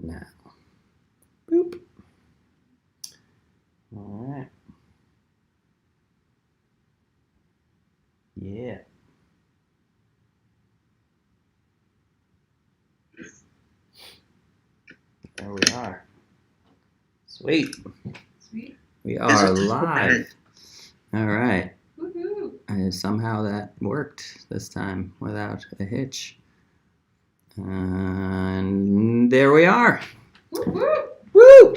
now. Boop. All right. Yeah. There we are. Sweet. We are live. All right. And somehow that worked this time without a hitch. And there we are. Woo!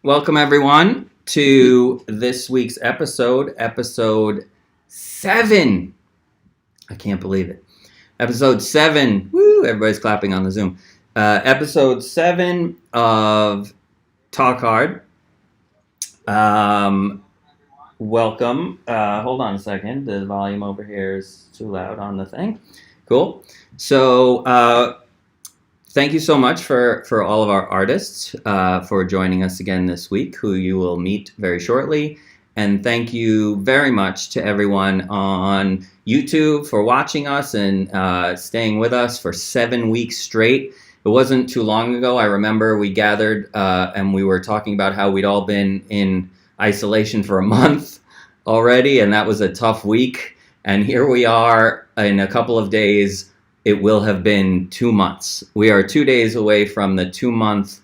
Welcome everyone to this week's episode 7. I can't believe it. Episode 7. Woo! Everybody's clapping on the Zoom. Episode 7 of Talk Hard. Welcome. Hold on a second. The volume over here is too loud on the thing. Cool. So thank you so much for all of our artists for joining us again this week, who you will meet very shortly. And thank you very much to everyone on YouTube for watching us and staying with us for 7 weeks straight. It wasn't too long ago. I remember we gathered and we were talking about how we'd all been in isolation for a month already, and that was a tough week. And here we are in a couple of days. It will have been 2 months. We are 2 days away from the 2-month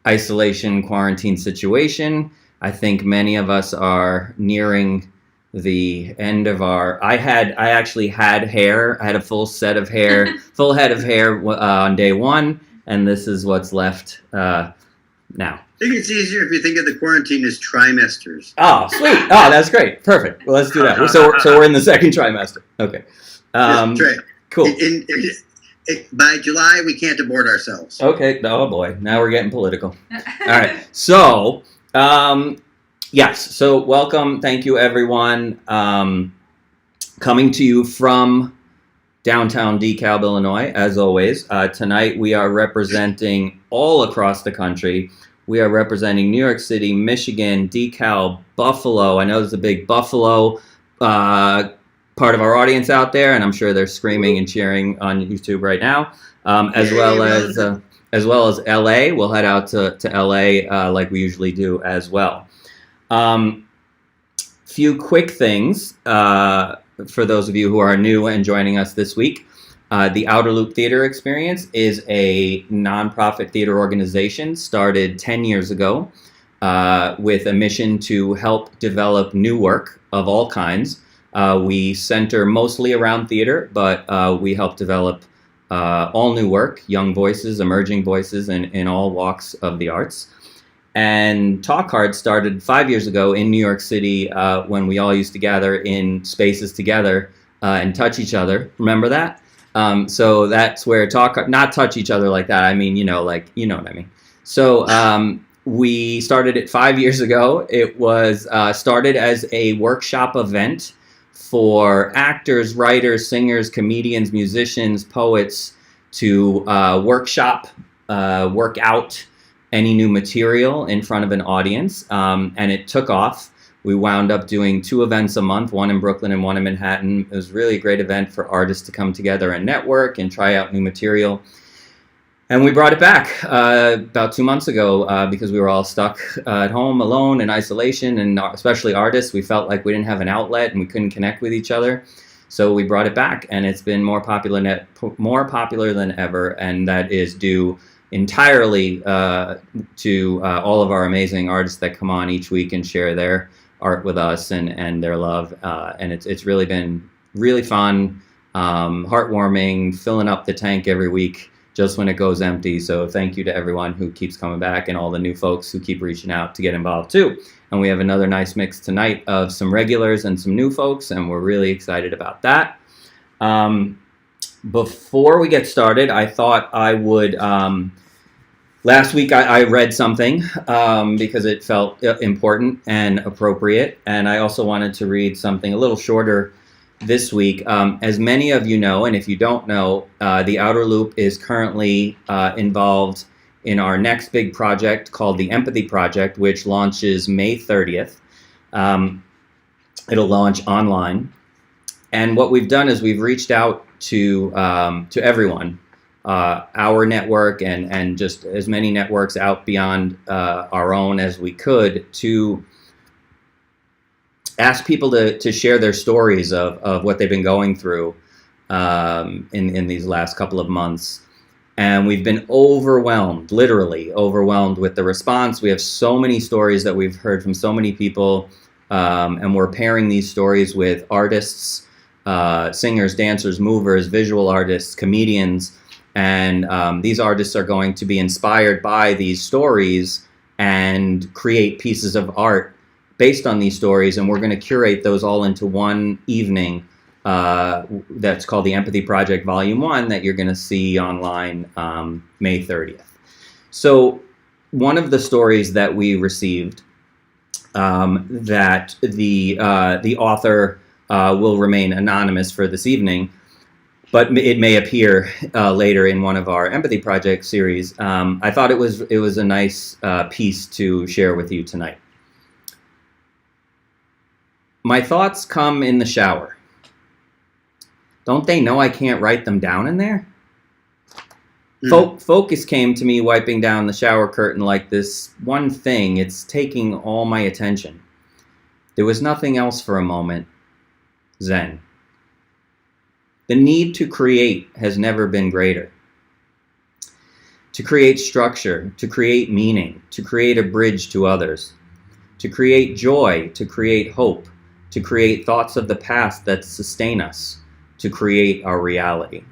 isolation quarantine situation. I think many of us are nearing the end of our... I actually had hair. I had a full set of hair, full head of hair on day 1, and this is what's left now. I think it's easier if you think of the quarantine as trimesters. Oh, sweet. Oh, that's great. Perfect. Well, let's do that. So we're in the second trimester. Okay. Right. Cool. By July, we can't abort ourselves. Okay. Oh, boy. Now we're getting political. All right. So, yes. So, welcome. Thank you, everyone. Coming to you from downtown DeKalb, Illinois, as always. Tonight, we are representing all across the country. We are representing New York City, Michigan, DeKalb, Buffalo. I know there's a big Buffalo part of our audience out there, and I'm sure they're screaming and cheering on YouTube right now. As well as LA. We'll head out to LA like we usually do as well. Few quick things for those of you who are new and joining us this week. The Outer Loop Theater Experience is a nonprofit theater organization started 10 years ago with a mission to help develop new work of all kinds. We center mostly around theater, but we help develop all new work, young voices, emerging voices in all walks of the arts. And Talk Hard started 5 years ago in New York City when we all used to gather in spaces together and touch each other. Remember that? So that's where not touch each other like that. I mean, you know what I mean. So we started it 5 years ago. It was started as a workshop event for actors, writers, singers, comedians, musicians, poets to workshop, work out any new material in front of an audience. And it took off. We wound up doing 2 events a month, one in Brooklyn and one in Manhattan. It was really a great event for artists to come together and network and try out new material. And we brought it back about 2 months ago because we were all stuck at home alone in isolation, and especially artists. We felt like we didn't have an outlet and we couldn't connect with each other. So we brought it back, and it's been more popular than ever, and that is due entirely to all of our amazing artists that come on each week and share their art with us and their love. And it's really been really fun, heartwarming, filling up the tank every week just when it goes empty. So thank you to everyone who keeps coming back and all the new folks who keep reaching out to get involved too. And we have another nice mix tonight of some regulars and some new folks, and we're really excited about that. Before we get started, I thought I would... Last week I read something because it felt important and appropriate, and I also wanted to read something a little shorter this week. As many of you know, and if you don't know, the Outer Loop is currently involved in our next big project called the Empathy Project, which launches May 30th. It'll launch online. And what we've done is we've reached out to everyone our network and just as many networks out beyond our own as we could to ask people to share their stories of what they've been going through in these last couple of months. And we've been overwhelmed, literally overwhelmed with the response. We have so many stories that we've heard from so many people, and we're pairing these stories with artists, singers, dancers, movers, visual artists, comedians, and these artists are going to be inspired by these stories and create pieces of art based on these stories, and we're going to curate those all into one evening that's called the Empathy Project Volume 1 that you're going to see online May 30th. So one of the stories that we received that the author will remain anonymous for this evening, but it may appear later in one of our Empathy Project series. I thought it was a nice piece to share with you tonight. My thoughts come in the shower. Don't they know I can't write them down in there? Focus came to me wiping down the shower curtain like this one thing. It's taking all my attention. There was nothing else for a moment. Zen. The need to create has never been greater. To create structure, to create meaning, to create a bridge to others, to create joy, to create hope, to create thoughts of the past that sustain us, to create our reality.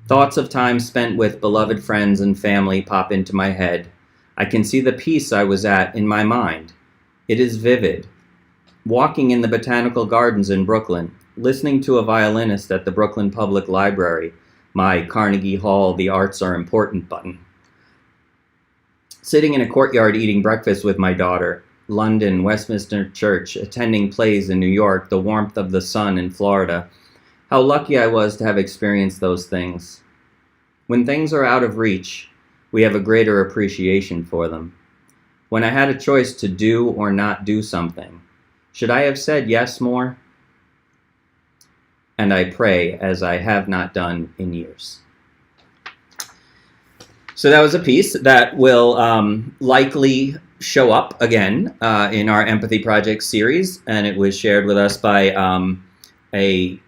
Thoughts of time spent with beloved friends and family pop into my head. I can see the peace I was at in my mind. It is vivid. Walking in the botanical gardens in Brooklyn, listening to a violinist at the Brooklyn Public Library, my Carnegie Hall, the arts are important button. Sitting in a courtyard eating breakfast with my daughter, London, Westminster Church, attending plays in New York, the warmth of the sun in Florida. How lucky I was to have experienced those things. When things are out of reach, we have a greater appreciation for them. When I had a choice to do or not do something, should I have said yes more? And I pray as I have not done in years. So that was a piece that will likely show up again in our Empathy Project series, and it was shared with us by a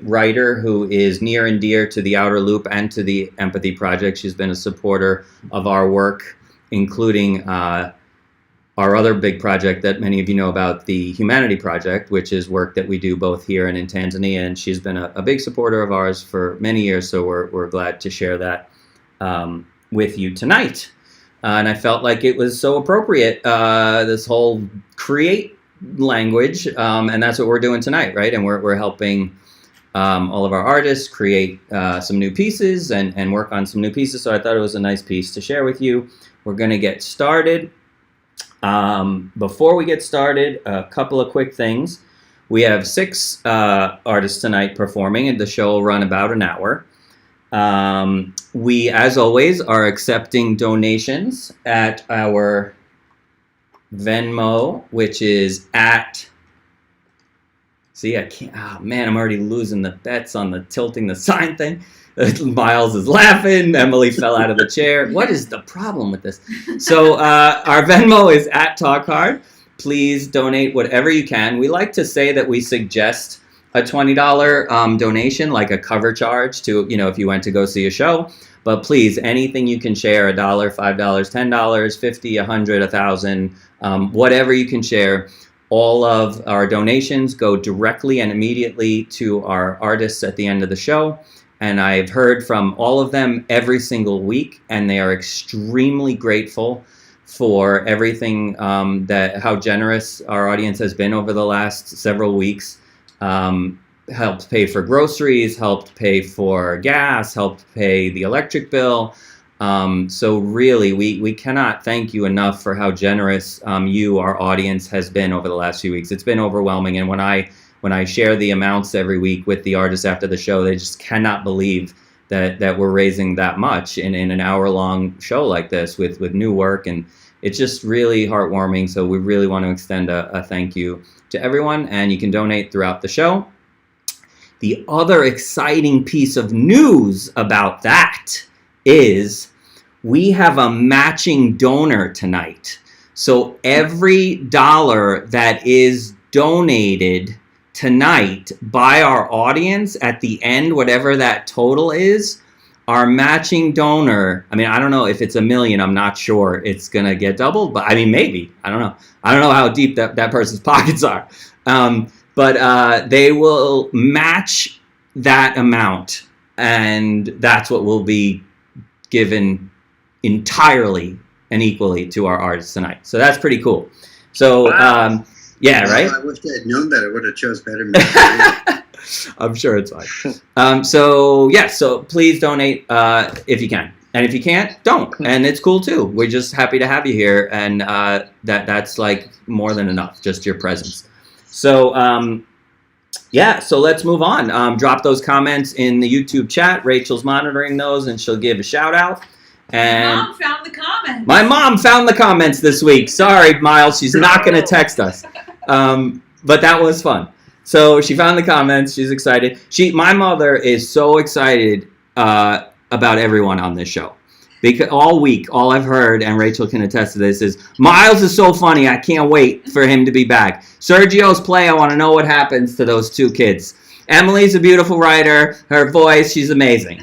writer who is near and dear to the Outer Loop and to the Empathy Project. She's been a supporter of our work, including our other big project that many of you know about, the Humanity Project, which is work that we do both here and in Tanzania, and she's been a big supporter of ours for many years, so we're glad to share that with you tonight. And I felt like it was so appropriate, this whole create language, and that's what we're doing tonight, right? And we're helping all of our artists create some new pieces and work on some new pieces, so I thought it was a nice piece to share with you. We're going to get started. Before we get started, a couple of quick things. We have 6 artists tonight performing, and the show will run about an hour. We, as always, are accepting donations at our Venmo, which is at... See, I can't... Oh, man, I'm already losing the bets on the tilting the sign thing. Miles is laughing. Emily fell out of the chair. What is the problem with this? So our Venmo is at Talk Hard. Please donate whatever you can. We like to say that we suggest a $20 donation, like a cover charge to, if you went to go see a show. But please, anything you can share, $1, $5, $10, $50, $100, $1,000, whatever you can share. All of our donations go directly and immediately to our artists at the end of the show. And I've heard from all of them every single week, and they are extremely grateful for everything, how generous our audience has been over the last several weeks. Helped pay for groceries, helped pay for gas, helped pay the electric bill. So really, we cannot thank you enough for how generous you, our audience, has been over the last few weeks. It's been overwhelming, and when I share the amounts every week with the artists after the show, they just cannot believe that we're raising that much in an hour-long show like this with new work, and it's just really heartwarming. So we really want to extend a thank you to everyone, and you can donate throughout the show. The other exciting piece of news about that is we have a matching donor tonight. So every dollar that is donated tonight by our audience at the end, whatever that total is, our matching donor, I mean, I don't know if it's $1 million, I'm not sure it's going to get doubled, but I mean, maybe, I don't know. I don't know how deep that person's pockets are. But they will match that amount, and that's what will be given entirely and equally to our artists tonight. So that's pretty cool. So, Wow. yeah, Well, right? I wish I had known better. Would have chose better material. I'm sure it's fine. So please donate if you can. And if you can't, don't. And it's cool too. We're just happy to have you here. And that's like more than enough, just your presence. So, so let's move on. Drop those comments in the YouTube chat. Rachel's monitoring those and she'll give a shout out. And My mom found the comments. my mom found the comments this week. Sorry, Miles, she's not going to text us. But that was fun. So she found the comments. She's excited. My mother is so excited about everyone on this show. Because all week, all I've heard, and Rachel can attest to this, is Miles is so funny. I can't wait for him to be back. Sergio's play, I want to know what happens to those two kids. Emily's a beautiful writer. Her voice, she's amazing.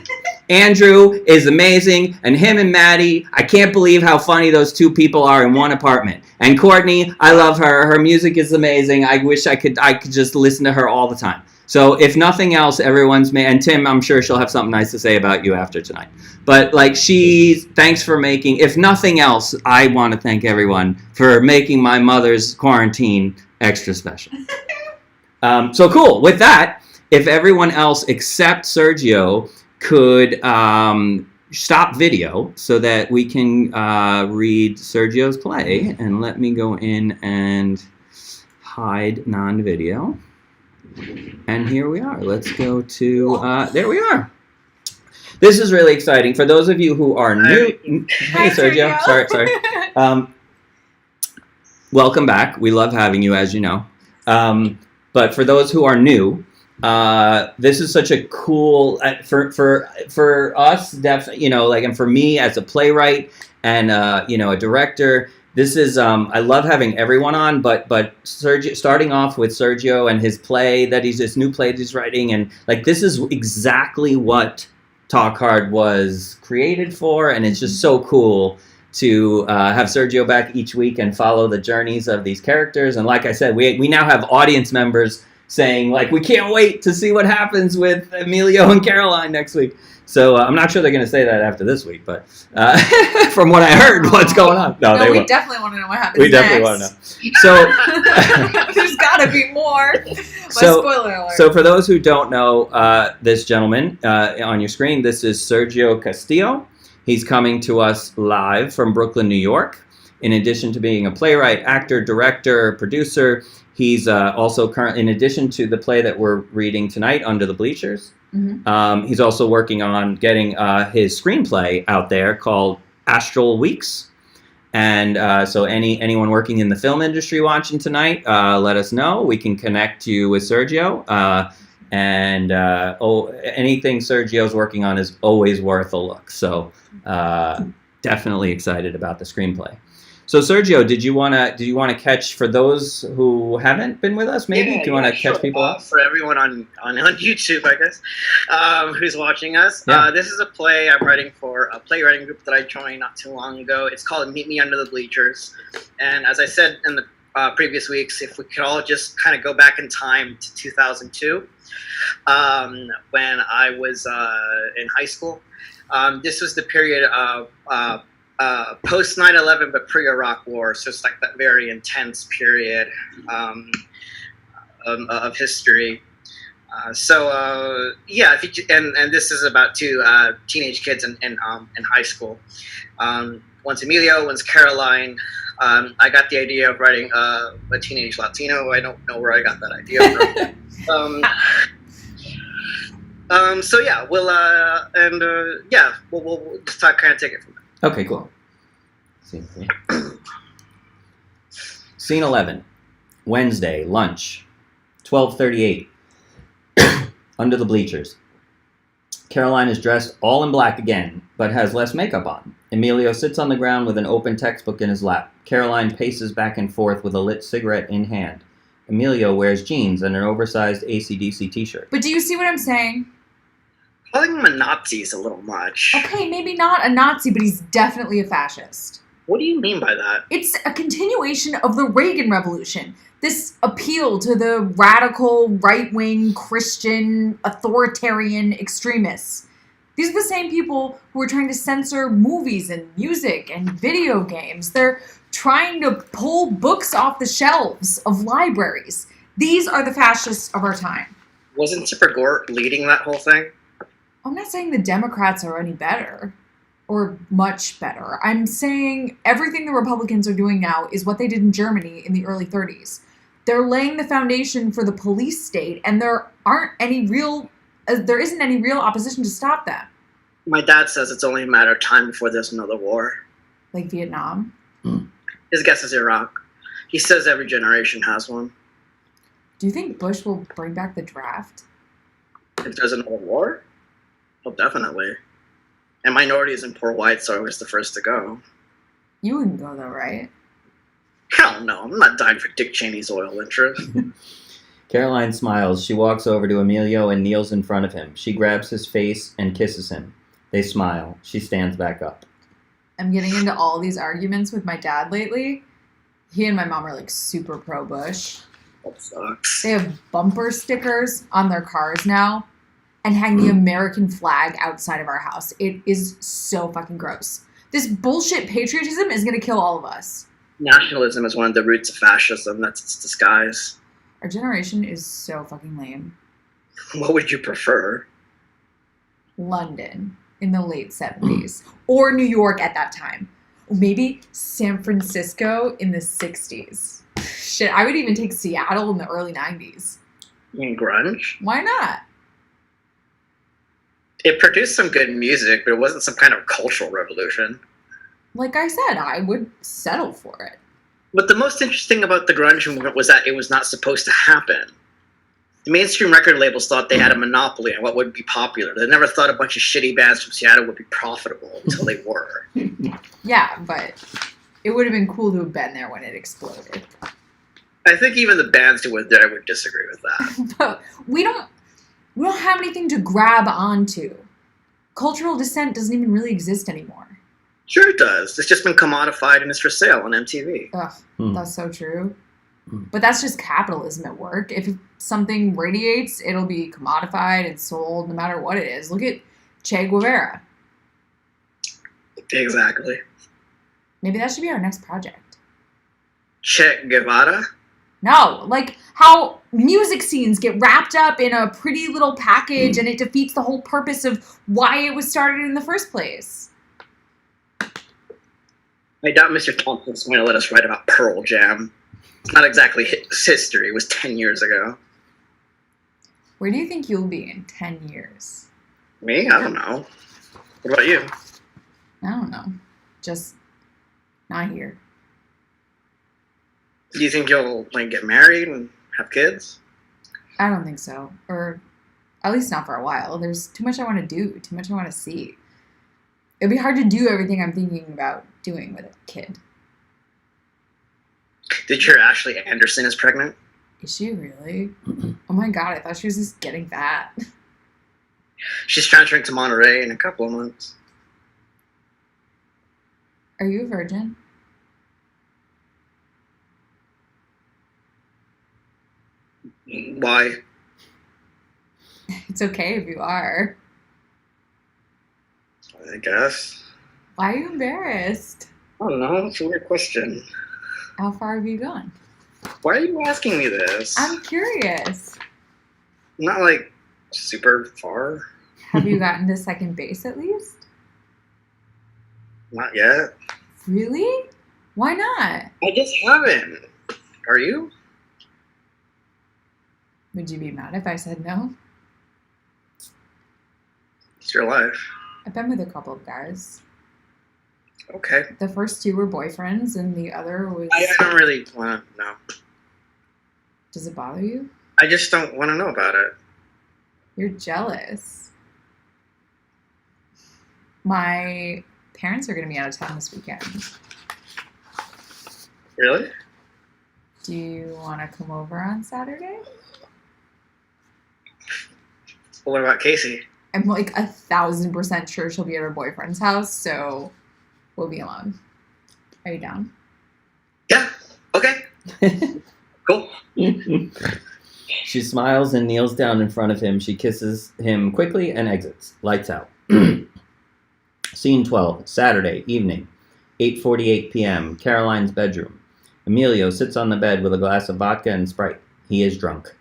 Andrew is amazing, and him and Maddie, I can't believe how funny those two people are in one apartment. And Courtney, I love her. Her music is amazing. I wish I could just listen to her all the time. So if nothing else, and Tim, I'm sure she'll have something nice to say about you after tonight. But thanks for making, if nothing else, I want to thank everyone for making my mother's quarantine extra special. So cool. With that, if everyone else except Sergio could stop video so that we can read Sergio's play. And let me go in and hide non-video. And here we are. Let's go to, there we are. This is really exciting. For those of you who are new. Hey, Sergio. Sorry. Welcome back. We love having you, as you know. But for those who are new, this is such a cool for us, and for me as a playwright and a director. This is I love having everyone on, but Sergio, starting off with Sergio and his play this new play that he's writing, and this is exactly what Talk Hard was created for, and it's just so cool to have Sergio back each week and follow the journeys of these characters. And like I said, we now have audience members saying we can't wait to see what happens with Emilio and Caroline next week. So I'm not sure they're going to say that after this week, but from what I heard, what's going on? No, we definitely want to know what happens We definitely want to know. So there's got to be more. Spoiler alert. So for those who don't know this gentleman on your screen, this is Sergio Castillo. He's coming to us live from Brooklyn, New York. In addition to being a playwright, actor, director, producer, he's also currently, in addition to the play that we're reading tonight, Under the Bleachers, he's also working on getting his screenplay out there called Astral Weeks. And so anyone working in the film industry watching tonight, let us know. We can connect you with Sergio. Anything Sergio's working on is always worth a look. So definitely excited about the screenplay. So Sergio, did you want to catch, for those who haven't been with us, maybe? Do you want to catch people up? For everyone on YouTube, I guess, who's watching us. Yeah. This is a play I'm writing for a playwriting group that I joined not too long ago. It's called Meet Me Under the Bleachers. And as I said in the previous weeks, if we could all just kind of go back in time to 2002, when I was in high school. This was the period of post 9/11, but pre-Iraq War. So it's like that very intense period of history. I think, and this is about two teenage kids in high school. One's Emilio, one's Caroline. I got the idea of writing a teenage Latino. I don't know where I got that idea from. We'll just kind of take it from there. Okay, cool. Scene 11, Wednesday, lunch, 12:38. Under the bleachers. Caroline is dressed all in black again, but has less makeup on. Emilio sits on the ground with an open textbook in his lap. Caroline paces back and forth with a lit cigarette in hand. Emilio wears jeans and an oversized AC/DC t-shirt. But do you see what I'm saying? Calling him a Nazi is a little much. Okay, maybe not a Nazi, but he's definitely a fascist. What do you mean by that? It's a continuation of the Reagan Revolution. This appeal to the radical, right-wing, Christian, authoritarian extremists. These are the same people who are trying to censor movies and music and video games. They're trying to pull books off the shelves of libraries. These are the fascists of our time. Wasn't Tipper Gore leading that whole thing? I'm not saying the Democrats are any better or much better. I'm saying everything the Republicans are doing now is what they did in Germany in the early 30s. They're laying the foundation for the police state, and there isn't any real opposition to stop them. My dad says it's only a matter of time before there's another war. Like Vietnam. His guess is Iraq. He says every generation has one. Do you think Bush will bring back the draft? If there's another war? Oh, definitely. And minorities and poor whites are always the first to go. You wouldn't go though, right? Hell no, I'm not dying for Dick Cheney's oil interest. Caroline smiles. She walks over to Emilio and kneels in front of him. She grabs his face and kisses him. They smile. She stands back up. I'm getting into all these arguments with my dad lately. He and my mom are like super pro-Bush. That sucks. They have bumper stickers on their cars now and hang the American flag outside of our house. It is so fucking gross. This bullshit patriotism is going to kill all of us. Nationalism is one of the roots of fascism. That's its disguise. Our generation is so fucking lame. What would you prefer? London in the late 70s. Or New York at that time. Or maybe San Francisco in the 60s. Shit, I would even take Seattle in the early 90s. You mean grunge? Why not? It produced some good music, but it wasn't some kind of cultural revolution. Like I said, I would settle for it. But the most interesting about the grunge movement was that it was not supposed to happen. The mainstream record labels thought they had a monopoly on what would be popular. They never thought a bunch of shitty bands from Seattle would be profitable until they were. Yeah, but it would have been cool to have been there when it exploded. I think even the bands who were there would disagree with that. But we don't have anything to grab onto. Cultural dissent doesn't even really exist anymore. Sure it does. It's just been commodified and it's for sale on MTV. Ugh, that's so true. But that's just capitalism at work. If something radiates, it'll be commodified and sold no matter what it is. Look at Che Guevara. Exactly. Maybe that should be our next project. Che Guevara? No, like how music scenes get wrapped up in a pretty little package and it defeats the whole purpose of why it was started in the first place. I doubt Mr. Thompson's going to let us write about Pearl Jam. It's not exactly his history. It was 10 years ago. Where do you think you'll be in 10 years? Me? I don't know. What about you? I don't know. Just not here. Do you think you'll get married and have kids? I don't think so. Or at least not for a while. There's too much I want to do, too much I want to see. It'd be hard to do everything I'm thinking about doing with a kid. Did you hear Ashley Anderson is pregnant? Is she really? Oh my god, I thought she was just getting fat. She's transferring to Monterey in a couple of months. Are you a virgin? Why? It's okay if you are. I guess. Why are you embarrassed? I don't know. It's a weird question. How far have you gone? Why are you asking me this? I'm curious. Not super far. Have you gotten to second base at least? Not yet. Really? Why not? I just haven't. Are you? Would you be mad if I said no? It's your life. I've been with a couple of guys. Okay. The first two were boyfriends, and the other was... I don't really want to know. Does it bother you? I just don't want to know about it. You're jealous. My parents are going to be out of town this weekend. Really? Do you want to come over on Saturday? Well, what about Casey? I'm like 1,000% sure she'll be at her boyfriend's house, so we'll be alone. Are you down? Yeah. Okay. Cool. She smiles and kneels down in front of him. She kisses him quickly and exits. Lights out. Scene 12, Saturday evening, 8:48 p.m., Caroline's bedroom. Emilio sits on the bed with a glass of vodka and Sprite. He is drunk.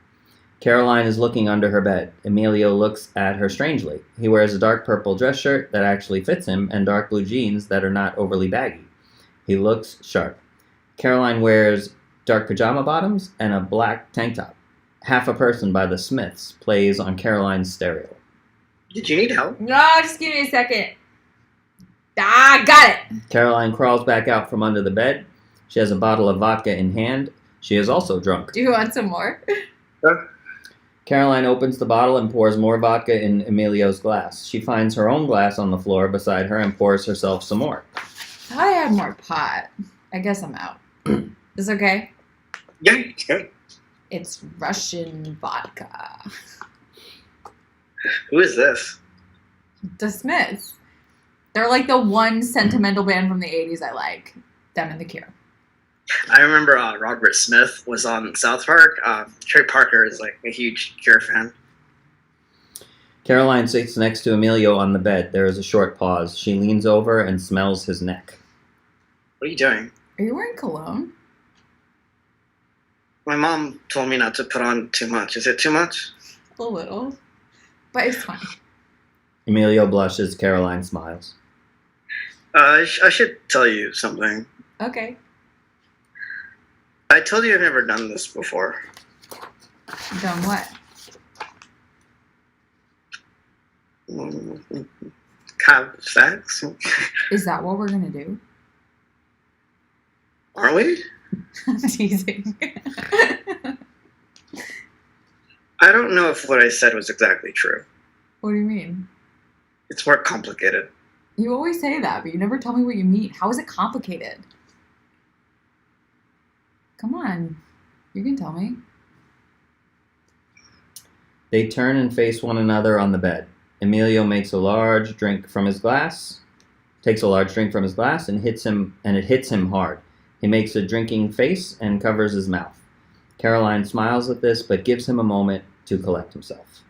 Caroline is looking under her bed. Emilio looks at her strangely. He wears a dark purple dress shirt that actually fits him and dark blue jeans that are not overly baggy. He looks sharp. Caroline wears dark pajama bottoms and a black tank top. Half a Person by the Smiths plays on Caroline's stereo. Did you need help? No, just give me a second. Ah, got it. Caroline crawls back out from under the bed. She has a bottle of vodka in hand. She is also drunk. Do you want some more? Sure. Caroline opens the bottle and pours more vodka in Emilio's glass. She finds her own glass on the floor beside her and pours herself some more. Thought I had more pot. I guess I'm out. Is this okay? Yeah, it's good. It's Russian vodka. Who is this? The Smiths. They're like the one sentimental band from the 80s I like. Them and The Cure. I remember Robert Smith was on South Park. Trey Parker is like a huge Cure fan. Caroline sits next to Emilio on the bed. There is a short pause. She leans over and smells his neck. What are you doing? Are you wearing cologne? My mom told me not to put on too much. Is it too much? A little. But it's fine. Emilio blushes. Caroline smiles. I should tell you something. Okay. I told you I've never done this before. Done what? Have sex? Is that what we're gonna do? Aren't we? I'm teasing. I don't know if what I said was exactly true. What do you mean? It's more complicated. You always say that, but you never tell me what you mean. How is it complicated? Come on. You can tell me. They turn and face one another on the bed. Emilio makes a large drink from his glass, takes a large drink from his glass and it hits him hard. He makes a drinking face and covers his mouth. Caroline smiles at this, but gives him a moment to collect himself.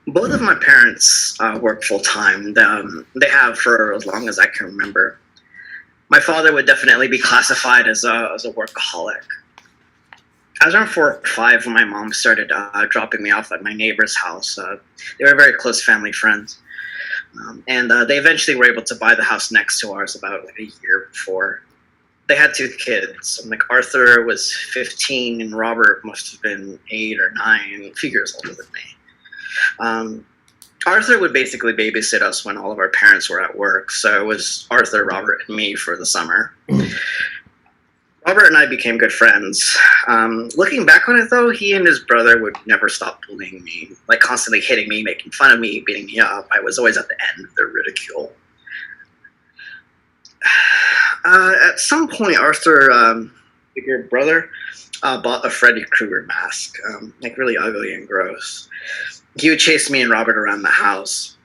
Both of my parents work full time. They have for as long as I can remember. My father would definitely be classified as a workaholic. I was around 4 or 5 when my mom started dropping me off at my neighbor's house. They were very close family friends. And they eventually were able to buy the house next to ours about like a year before. They had 2 kids. Like Arthur was 15 and Robert must have been 8 or 9, a few years older than me. Arthur would basically babysit us when all of our parents were at work. So it was Arthur, Robert, and me for the summer. Robert and I became good friends. Looking back on it, though, he and his brother would never stop bullying me, like constantly hitting me, making fun of me, beating me up. I was always at the end of their ridicule. At some point, Arthur, your brother, bought a Freddy Krueger mask, like really ugly and gross. He would chase me and Robert around the house.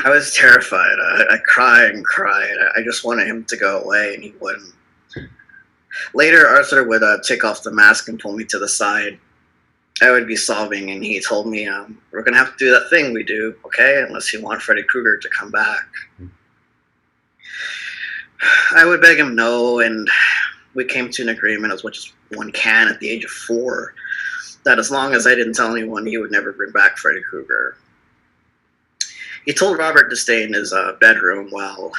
I was terrified. I cried and cried. I just wanted him to go away, and he wouldn't. Later, Arthur would take off the mask and pull me to the side. I would be sobbing, and he told me, we're going to have to do that thing we do, okay? Unless you want Freddy Krueger to come back. I would beg him no, and we came to an agreement, as much as one can at the age of 4, that as long as I didn't tell anyone, he would never bring back Freddy Krueger. He told Robert to stay in his bedroom while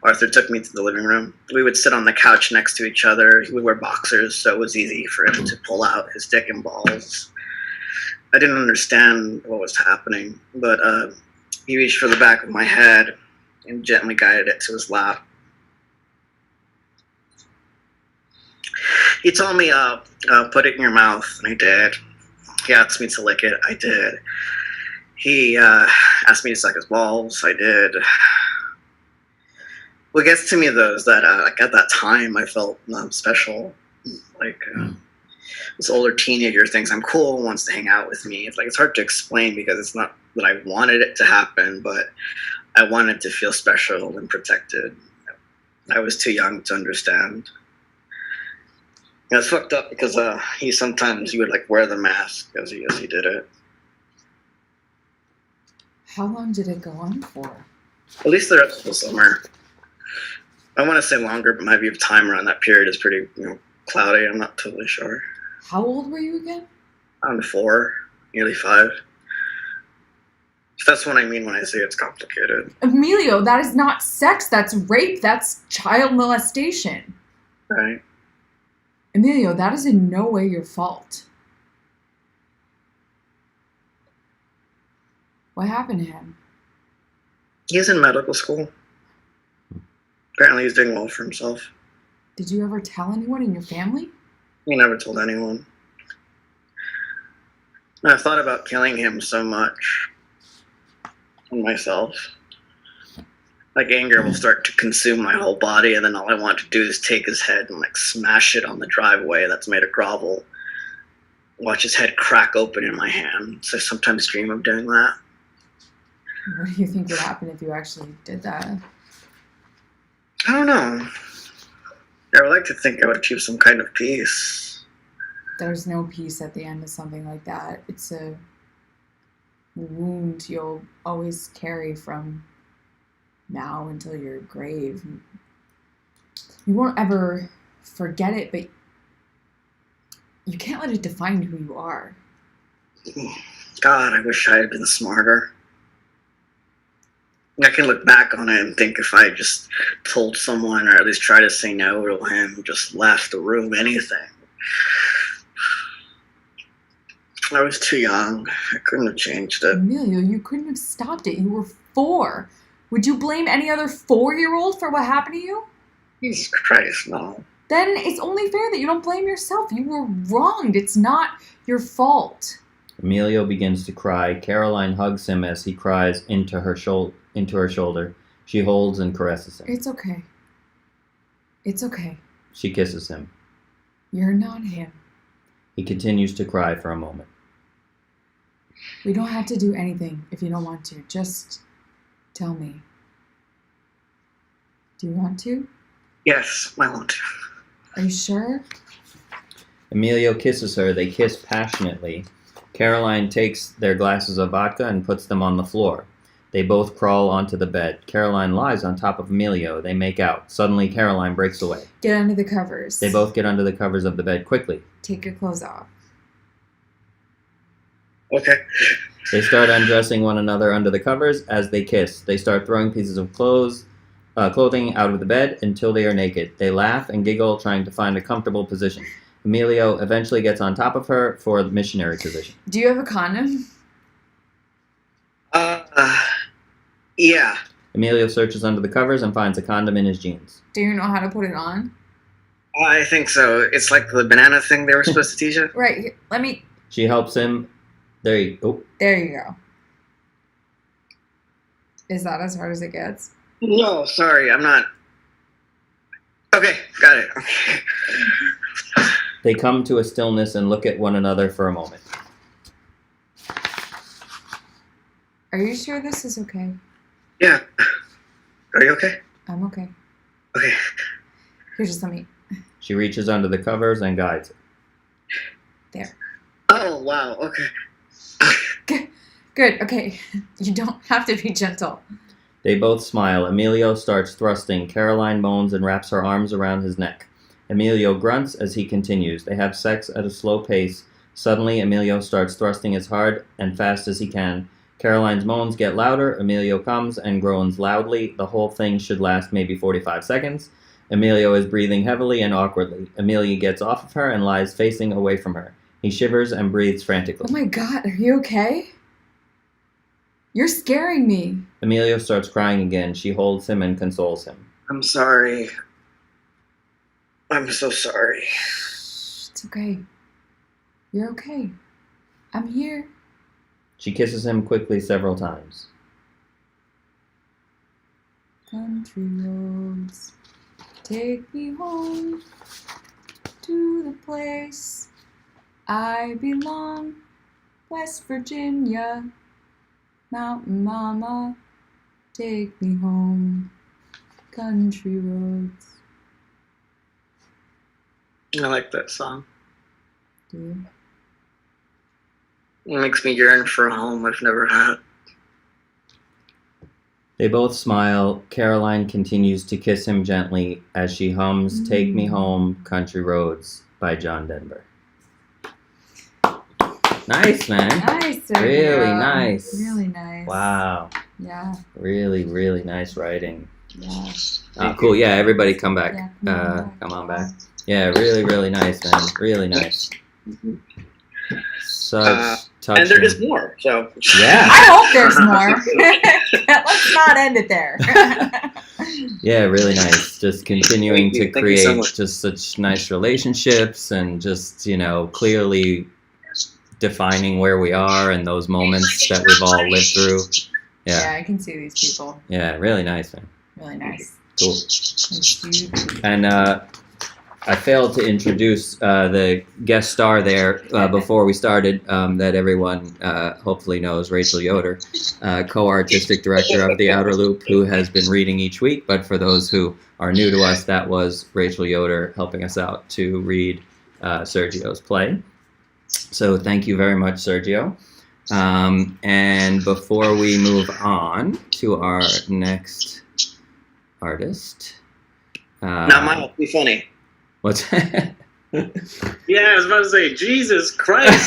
Arthur took me to the living room. We would sit on the couch next to each other. He would wear boxers, so it was easy for him to pull out his dick and balls. I didn't understand what was happening, but he reached for the back of my head and gently guided it to his lap. He told me, put it in your mouth, and I did. He asked me to lick it. I did. He asked me to suck his balls. I did. What gets to me though is that like at that time I felt special. Like this older teenager thinks I'm cool, wants to hang out with me. It's like it's hard to explain because it's not that I wanted it to happen, but I wanted to feel special and protected. I was too young to understand. Yeah, it's fucked up because he would like wear the mask as he did it. How long did it go on for? At least the rest of the summer. I want to say longer, but my view of time around that period is pretty, cloudy. I'm not totally sure. How old were you again? I'm 4, nearly 5. So that's what I mean when I say it's complicated. Emilio, that is not sex. That's rape. That's child molestation. Right? Emilio, that is in no way your fault. What happened to him? He's in medical school. Apparently he's doing well for himself. Did you ever tell anyone in your family? He never told anyone. And I've thought about killing him so much. And myself. Like anger will start to consume my whole body, and then all I want to do is take his head and like smash it on the driveway that's made of gravel. Watch his head crack open in my hand. So I sometimes dream of doing that. What do you think would happen if you actually did that? I don't know. I would like to think I would achieve some kind of peace. There's no peace at the end of something like that. It's a wound you'll always carry from now until your grave. You won't ever forget it, but you can't let it define who you are. God, I wish I had been smarter. I can look back on it and think if I just told someone or at least try to say no to him, just left the room, anything. I was too young. I couldn't have changed it. Emilio, you couldn't have stopped it. You were 4. Would you blame any other 4-year-old for what happened to you? Jesus Christ, no. Then it's only fair that you don't blame yourself. You were wronged. It's not your fault. Emilio begins to cry. Caroline hugs him as he cries into her shoulder. She holds and caresses him. It's okay. It's okay. She kisses him. You're not him. He continues to cry for a moment. We don't have to do anything if you don't want to. Just tell me. Do you want to? Yes, I want to. Are you sure? Emilio kisses her. They kiss passionately. Caroline takes their glasses of vodka and puts them on the floor. They both crawl onto the bed. Caroline lies on top of Emilio. They make out. Suddenly, Caroline breaks away. Get under the covers. They both get under the covers of the bed quickly. Take your clothes off. Okay. They start undressing one another under the covers as they kiss. They start throwing pieces of clothing out of the bed until they are naked. They laugh and giggle, trying to find a comfortable position. Emilio eventually gets on top of her for the missionary position. Do you have a condom? Yeah. Emilio searches under the covers and finds a condom in his jeans. Do you know how to put it on? I think so. It's like the banana thing they were supposed to teach you. Right. Here, let me... She helps him. There you go. There you go. Is that as hard as it gets? No, sorry, I'm not. Okay, got it. Okay. They come to a stillness and look at one another for a moment. Are you sure this is okay? Yeah. Are you okay? I'm okay. Okay. Here, just let me... She reaches under the covers and guides it. There. Oh, wow, okay. Good, okay. You don't have to be gentle. They both smile. Emilio starts thrusting. Caroline moans and wraps her arms around his neck. Emilio grunts as he continues. They have sex at a slow pace. Suddenly, Emilio starts thrusting as hard and fast as he can. Caroline's moans get louder. Emilio comes and groans loudly. The whole thing should last maybe 45 seconds. Emilio is breathing heavily and awkwardly. Emilio gets off of her and lies facing away from her. He shivers and breathes frantically. Oh my god, are you okay? You're scaring me. Emilio starts crying again. She holds him and consoles him. I'm sorry. I'm so sorry. Shh, it's okay. You're okay. I'm here. She kisses him quickly several times. Country roads, take me home to the place I belong. West Virginia, Mountain Mama, take me home. Country roads. I like that song. Do you? It makes me yearn for a home I've never had. They both smile. Caroline continues to kiss him gently as she hums Take Me Home, Country Roads by John Denver. Nice, man. Nice, Sergio. Really nice. Really nice. Wow. Yeah. Really, really nice writing. Yeah. Cool. Yeah, everybody come back. Yeah, Come on back. Yeah, really, really nice, man. Really nice. Such touching. And there is more. So Yeah. I hope there's more. Let's not end it there. Yeah, really nice. Just continuing to Thank you so create much. just such nice relationships and just, clearly defining where we are and those moments that we've all lived through. Yeah, Yeah. I can see these people. Yeah, really nice, man. Really nice. Cool. Thank you. And I failed to introduce the guest star there before we started that everyone hopefully knows, Rachel Yoder, co-artistic director of The Outer Loop, who has been reading each week. But for those who are new to us, that was Rachel Yoder helping us out to read Sergio's play. So thank you very much, Sergio. And before we move on to our next artist. Not mine. Be funny. What's that? Yeah, I was about to say, Jesus Christ.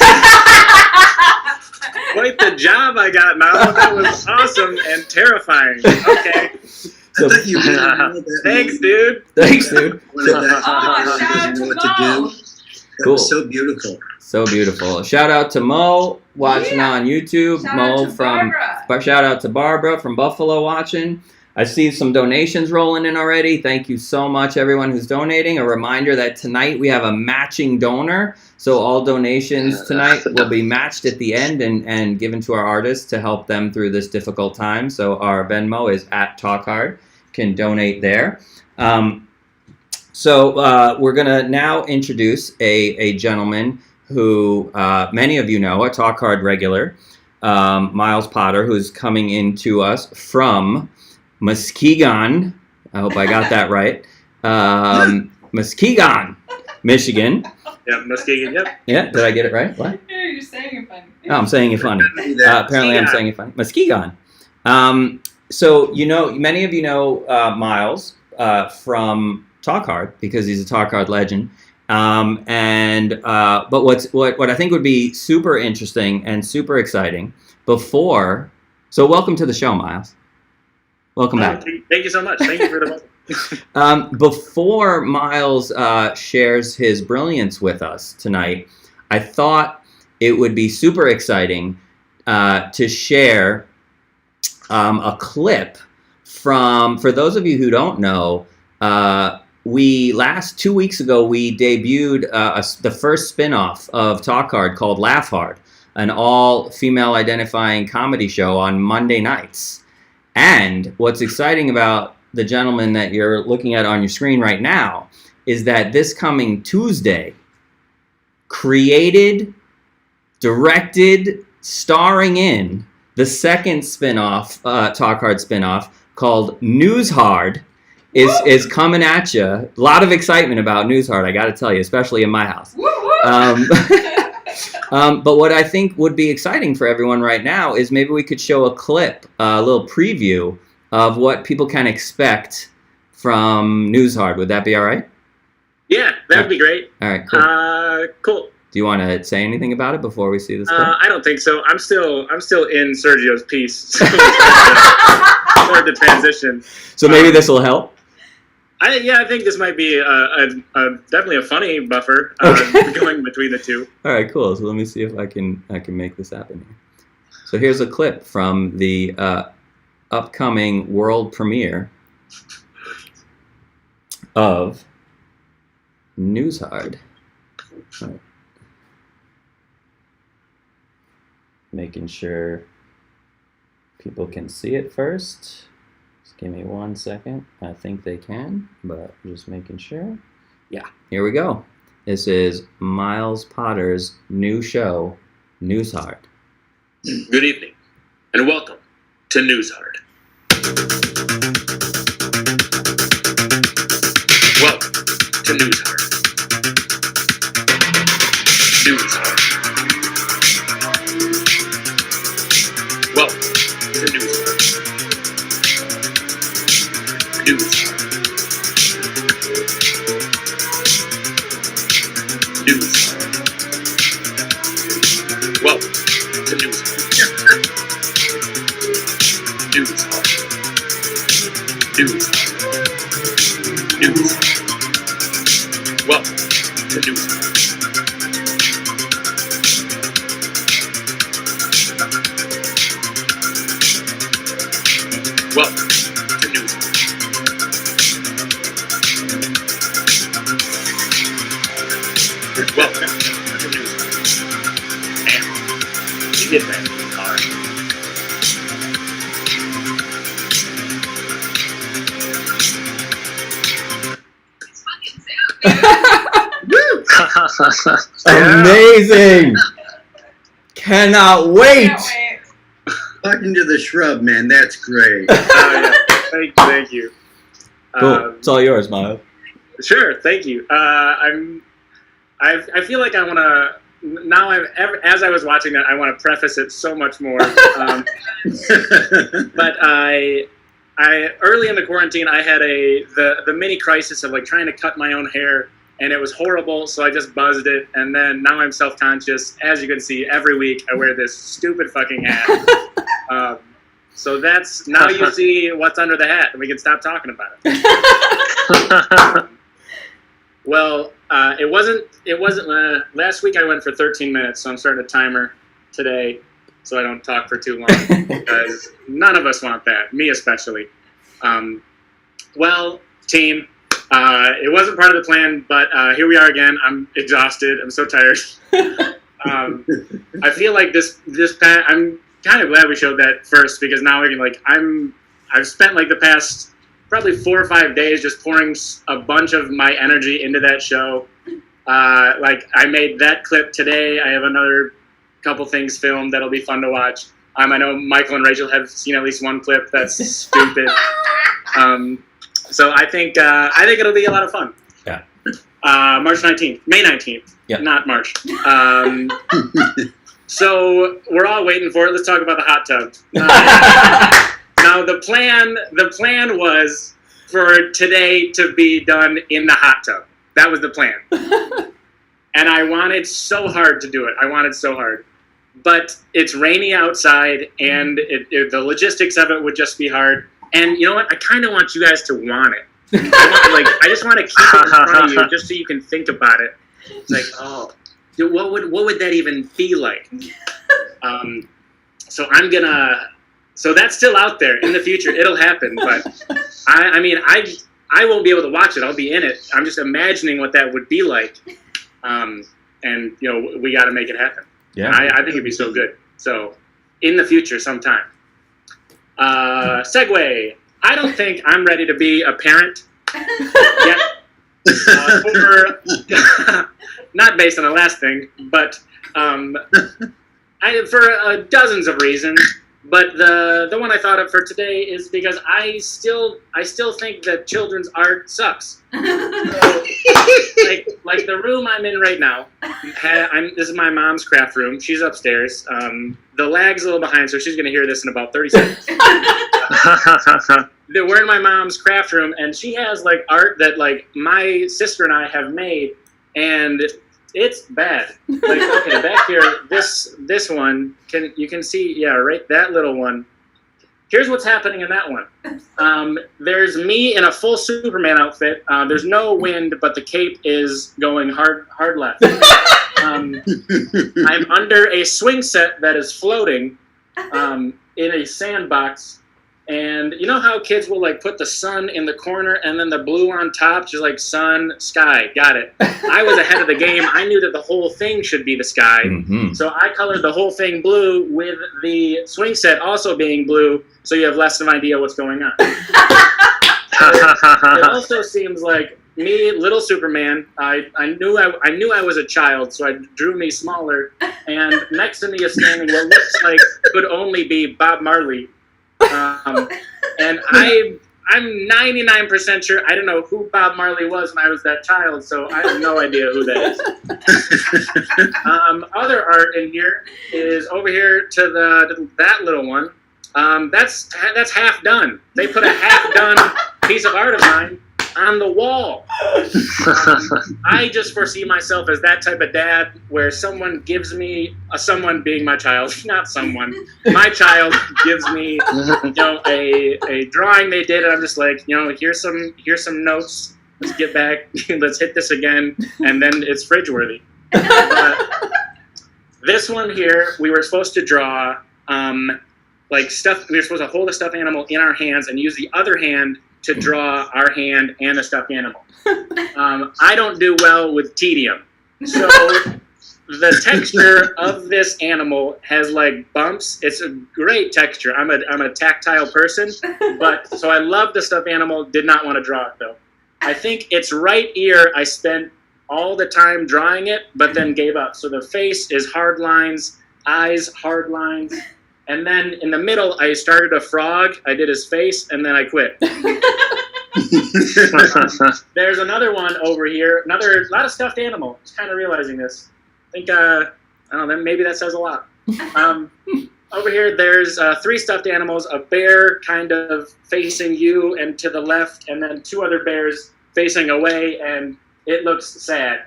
Quite the job I got, Mal. That was awesome and terrifying. Okay. I thought you really wanted that. Thanks, dude. Thanks, dude. Wanted that. Oh, shout out Didn't know to what to Mo. do. That Cool. was so beautiful. So beautiful. Shout out to Mo watching Yeah. on YouTube. Shout Mo out to from Barbara. shout out to Barbara from Buffalo watching. I see some donations rolling in already. Thank you so much, everyone who's donating. A reminder that tonight we have a matching donor. So all donations tonight will be matched at the end and given to our artists to help them through this difficult time. So our Venmo is @TalkHard. Can donate there. So we're going to now introduce a gentleman who many of you know, a Talk Hard regular, Miles Potter, who's coming into us from Muskegon. I hope I got that right. Muskegon, Michigan. Yep, Muskegon, yep. Yeah, did I get it right? What? Yeah, you're saying it funny. Oh, I'm saying it funny. Do that. Apparently, I'm saying it funny. Muskegon. So many of you know Miles from Talk Hard because he's a Talk Hard legend. But what I think would be super interesting and super exciting before. So welcome to the show, Miles. Welcome back. Thank you so much. Thank you for the welcome. Before Miles shares his brilliance with us tonight, I thought it would be super exciting to share a clip from, for those of you who don't know, 2 weeks ago, we debuted the first spin-off of Talk Hard called Laugh Hard, an all-female identifying comedy show on Monday nights. And what's exciting about the gentleman that you're looking at on your screen right now is that this coming Tuesday, created, directed, starring in the second spin-off, Talk Hard spin-off called News Hard is coming at you. A lot of excitement about News Hard, I got to tell you, especially in my house. But what I think would be exciting for everyone right now is maybe we could show a clip, a little preview of what people can expect from News Hard. Would that be all right? Yeah, that would be great. All right, cool. Cool. Do you want to say anything about it before we see this clip? I don't think so. I'm still in Sergio's piece. So it's hard to transition. So maybe this will help. I think this might be definitely a funny buffer going between the two. All right, cool. So let me see if I can make this happen here. So here's a clip from the upcoming world premiere of News Hard. All right. making sure people can see it first. Just give me 1 second. I think they can, but just making sure. Yeah, here we go. This is Miles Potter's new show, Newshard. Good evening, and welcome to Newshard. Welcome to Newshard. Newshard. Welcome to Newshard. Newshard. Newshard. Welcome to Newshard. Newshard. Newshard. Newshard. Welcome to Newshard. Welcome to Newshard. Welcome to Newshard. And you get back in the car. Amazing! Cannot wait! Can't wait. Talking to the shrub, man. That's great. Yeah. Thank you. Cool. It's all yours, Miles. Sure, thank you. I feel like I want to now. As I was watching that, I want to preface it so much more. But I early in the quarantine, I had the mini crisis of like trying to cut my own hair, and it was horrible. So I just buzzed it, and then now I'm self-conscious. As you can see, every week I wear this stupid fucking hat. So that's now you see what's under the hat, and we can stop talking about it. Well, it wasn't. Last week I went for 13 minutes, so I'm starting a timer today, so I don't talk for too long because none of us want that, me especially. Well, team, it wasn't part of the plan, but here we are again. I'm exhausted. I'm so tired. I feel like I'm kind of glad we showed that first because now we can I've spent like the past probably 4 or 5 days just pouring a bunch of my energy into that show. Like I made that clip today. I have another couple things filmed that'll be fun to watch. I know Michael and Rachel have seen at least one clip that's stupid. So I think it'll be a lot of fun. Yeah. March 19th, May 19th, Yeah. not March. So we're all waiting for it. Let's talk about the hot tub. Now the plan was for today to be done in the hot tub. That was the plan. And I wanted so hard to do it. I wanted so hard. But it's rainy outside, and the logistics of it would just be hard. And you know what? I kind of want you guys to want it. I just want to keep it in front of you just so you can think about it. It's like, oh, dude, what would that even be like? So that's still out there in the future. It'll happen, but I won't be able to watch it. I'll be in it. I'm just imagining what that would be like. And we got to make it happen. Yeah. I think it'd be so good. So in the future, sometime. Segue. I don't think I'm ready to be a parent yet. Not based on the last thing, but for dozens of reasons. But the one I thought of for today is because I still think that children's art sucks. So, like the room I'm in right now, this is my mom's craft room. She's upstairs. The lag's a little behind, so she's going to hear this in about 30 seconds. We're in my mom's craft room, and she has like art that like my sister and I have made, and it's bad. Like, okay, back here, this one, you can see, yeah, right, that little one. Here's what's happening in that one. There's me in a full Superman outfit. There's no wind, but the cape is going hard left. I'm under a swing set that is floating in a sandbox, And you know how kids will like put the sun in the corner and then the blue on top, just like sun, sky. Got it. I was ahead of the game. I knew that the whole thing should be the sky. Mm-hmm. So I colored the whole thing blue with the swing set also being blue, so you have less of an idea what's going on. It also seems like me, little Superman. I knew I was a child, so I drew me smaller. And next to me is standing what looks like could only be Bob Marley. And I'm 99% sure I didn't know who Bob Marley was when I was that child, so I have no idea who that is. Other art in here is over here to that little one. That's half done. They put a half done piece of art of mine on the wall. I just foresee myself as that type of dad where someone gives me, someone being my child, not someone, my child gives me, a drawing they did, and I'm just like, here's some notes. Let's get back. Let's hit this again, and then it's fridge worthy. This one here, we were supposed to draw stuff. We were supposed to hold a stuffed animal in our hands and use the other hand to draw our hand and a stuffed animal. I don't do well with tedium. So the texture of this animal has like bumps. It's a great texture. I'm a tactile person, so I love the stuffed animal, did not want to draw it though. I think its right ear, I spent all the time drawing it, but then gave up. So the face is hard lines, eyes, hard lines. And then in the middle, I started a frog. I did his face, and then I quit. There's another one over here. A lot of stuffed animal. Just kind of realizing this. I think, I don't know, maybe that says a lot. Over here, there's 3 stuffed animals, a bear kind of facing you and to the left, and then 2 other bears facing away, and it looks sad.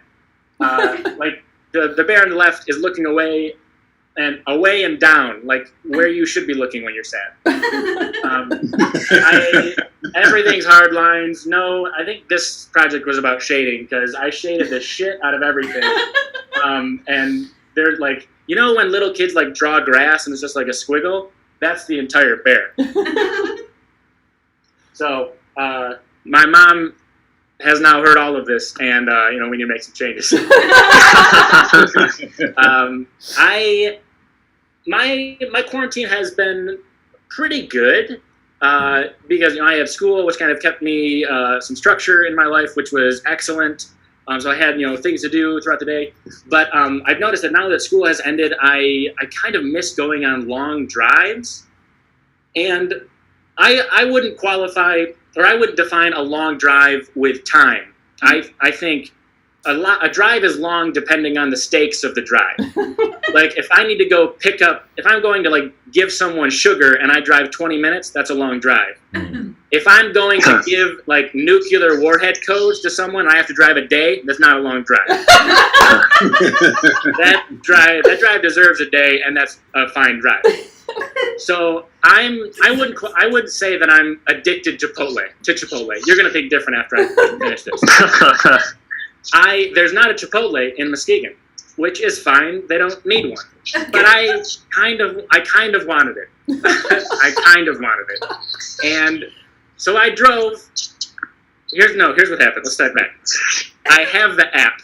Like the bear on the left is looking away and down, like where you should be looking when you're sad. Everything's hard lines. No, I think this project was about shading because I shaded the shit out of everything. And they're like, when little kids like draw grass and it's just like a squiggle, that's the entire bear. So my mom has now heard all of this, and we need to make some changes. My quarantine has been pretty good because I had school, which kind of kept me some structure in my life, which was excellent. So I had things to do throughout the day. But I've noticed that now that school has ended, I kind of miss going on long drives, and I wouldn't qualify, or I wouldn't define a long drive with time. I think a drive is long depending on the stakes of the drive. Like if I need to go if I'm going to like give someone sugar and I drive 20 minutes, that's a long drive. If I'm going to give like nuclear warhead codes to someone, I have to drive a day, that's not a long drive. That drive deserves a day, and that's a fine drive. So I would say that I'm addicted to Chipotle. You're gonna think different after I finish this. There's not a Chipotle in Muskegon, which is fine. They don't need one. But I kind of wanted it. I kind of wanted it. And so I drove. Here's what happened. Let's start back. I have the app.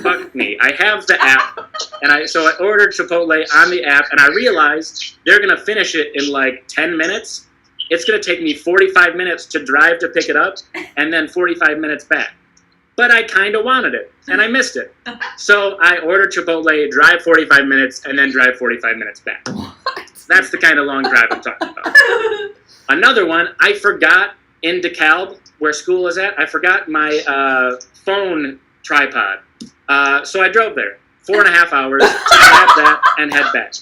Fuck me. I have the app. So I ordered Chipotle on the app, and I realized they're going to finish it in like 10 minutes. It's going to take me 45 minutes to drive to pick it up, and then 45 minutes back. But I kind of wanted it, and I missed it. So I ordered Chipotle, drive 45 minutes, and then drive 45 minutes back. That's the kind of long drive I'm talking about. Another one, I forgot in DeKalb, where school is at, I forgot my phone tripod. So I drove there 4.5 hours to grab that and head back.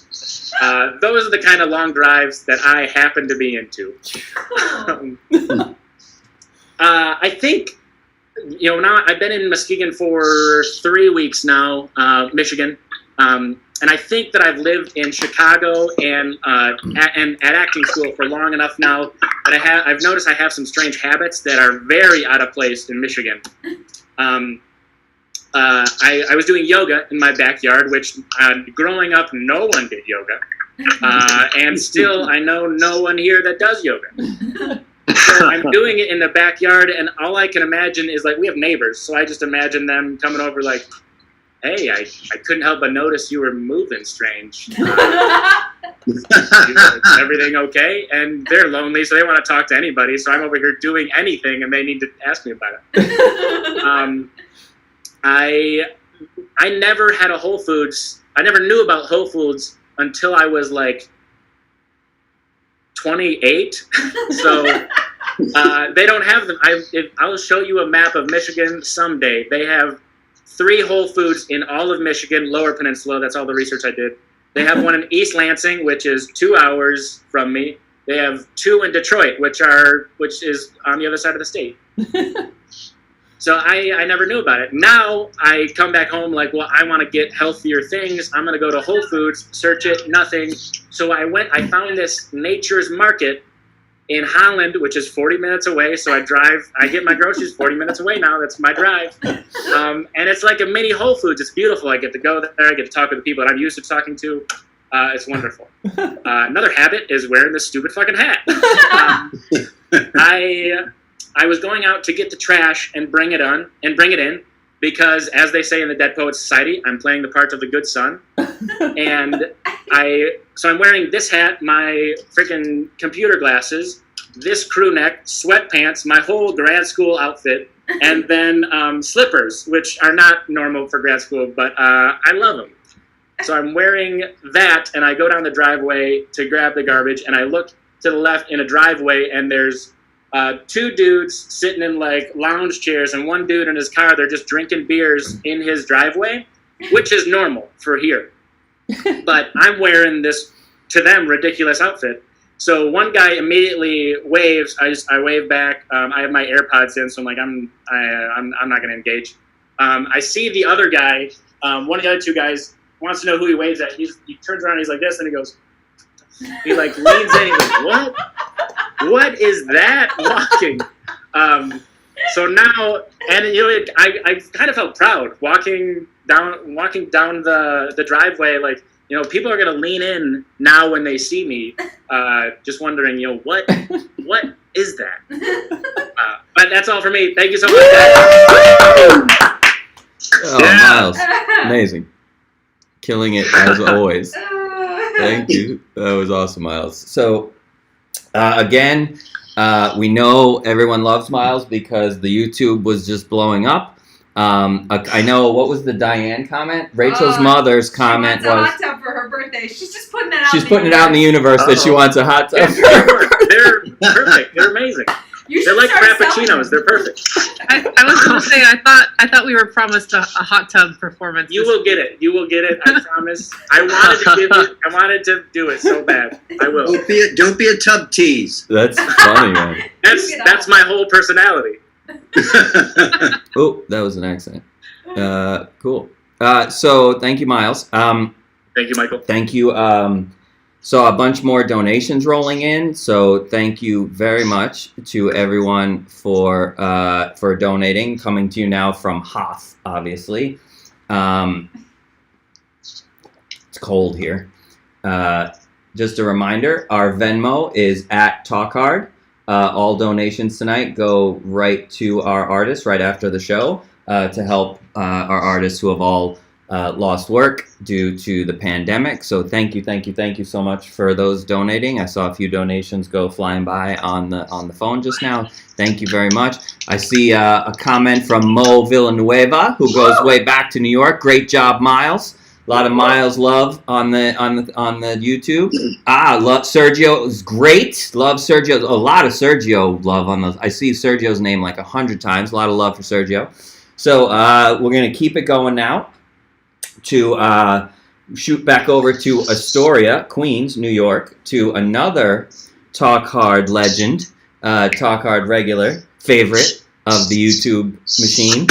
Those are the kind of long drives that I happen to be into. I think, now I've been in Muskegon for 3 weeks now, Michigan. And I think that I've lived in Chicago and at acting school for long enough now that I've noticed I have some strange habits that are very out of place in Michigan. I was doing yoga in my backyard, which growing up, no one did yoga. And still, I know no one here that does yoga. So I'm doing it in the backyard, and all I can imagine is, like, we have neighbors, so I just imagine them coming over like, hey, I couldn't help but notice you were moving strange. Is everything okay? And they're lonely, so they want to talk to anybody, so I'm over here doing anything, and they need to ask me about it. I never had a Whole Foods. I never knew about Whole Foods until I was, like, 28. So they don't have them. I'll show you a map of Michigan someday. They have 3 Whole Foods in all of Michigan, Lower Peninsula. That's all the research I did. They have one in East Lansing, which is 2 hours from me. They have 2 in Detroit, which is on the other side of the state. So I never knew about it. Now I come back home like, well, I want to get healthier things. I'm going to go to Whole Foods, search it, nothing. So I found this Nature's Market in Holland, which is 40 minutes away. So I get my groceries 40 minutes away now. That's my drive. And it's like a mini Whole Foods. It's beautiful. I get to go there. I get to talk with the people that I'm used to talking to. It's wonderful. Another habit is wearing this stupid fucking hat. I was going out to get the trash and bring it in because, as they say in the Dead Poets Society, I'm playing the part of the good son. And so I'm wearing this hat, my freaking computer glasses, this crew neck, sweatpants, my whole grad school outfit, and then slippers, which are not normal for grad school, but I love them. So I'm wearing that, and I go down the driveway to grab the garbage, and I look to the left in a driveway, and there's 2 dudes sitting in like lounge chairs, and 1 dude in his car. They're just drinking beers in his driveway, which is normal for here. But I'm wearing this, to them, ridiculous outfit. So one guy immediately waves. I wave back. I have my AirPods in, so I'm like, I'm not going to engage. I see the other guy. One of the other 2 guys wants to know who he waves at. He turns around. He's like this, and he goes. He like leans in. He goes, "What? What is that walking?" So now, and I kind of felt proud walking down the driveway. Like, people are gonna lean in now when they see me, just wondering, what is that? But that's all for me. Thank you so much, guys. Oh, Miles, amazing, killing it as always. Thank you. That was awesome, Miles. So, again, we know everyone loves Miles because the YouTube was just blowing up. I know, what was the Diane comment? Rachel's mother's comment she wants was... a hot tub for her birthday. She's just putting that out. She's putting it out in the universe that she wants a hot tub. They're perfect. They're amazing. They're like frappuccinos. They're perfect. I was going to say, I thought we were promised a hot tub performance. You will get it. You will get it. I promise. I wanted to do it so bad. I will. Don't be a tub tease. That's funny, man. That's my whole personality. Oh, that was an accent. Cool. So thank you, Miles. Thank you, Michael. Thank you. So a bunch more donations rolling in. So thank you very much to everyone for donating. Coming to you now from Hoth, obviously. It's cold here. Just a reminder, our Venmo is @TalkHard. All donations tonight go right to our artists right after the show to help our artists who have all lost work due to the pandemic. So thank you so much for those donating. I saw a few donations go flying by on the phone just now. Thank you very much. I see a comment from Mo Villanueva, who goes way back to New York. Great job, Miles. A lot of Miles love on the YouTube. Love Sergio is great. Love Sergio. A lot of Sergio love on those. I see Sergio's name like 100 times. A lot of love for Sergio. So we're gonna keep it going now to shoot back over to Astoria, Queens, New York, to another Talk Hard legend, Talk Hard regular, favorite of the YouTube machine,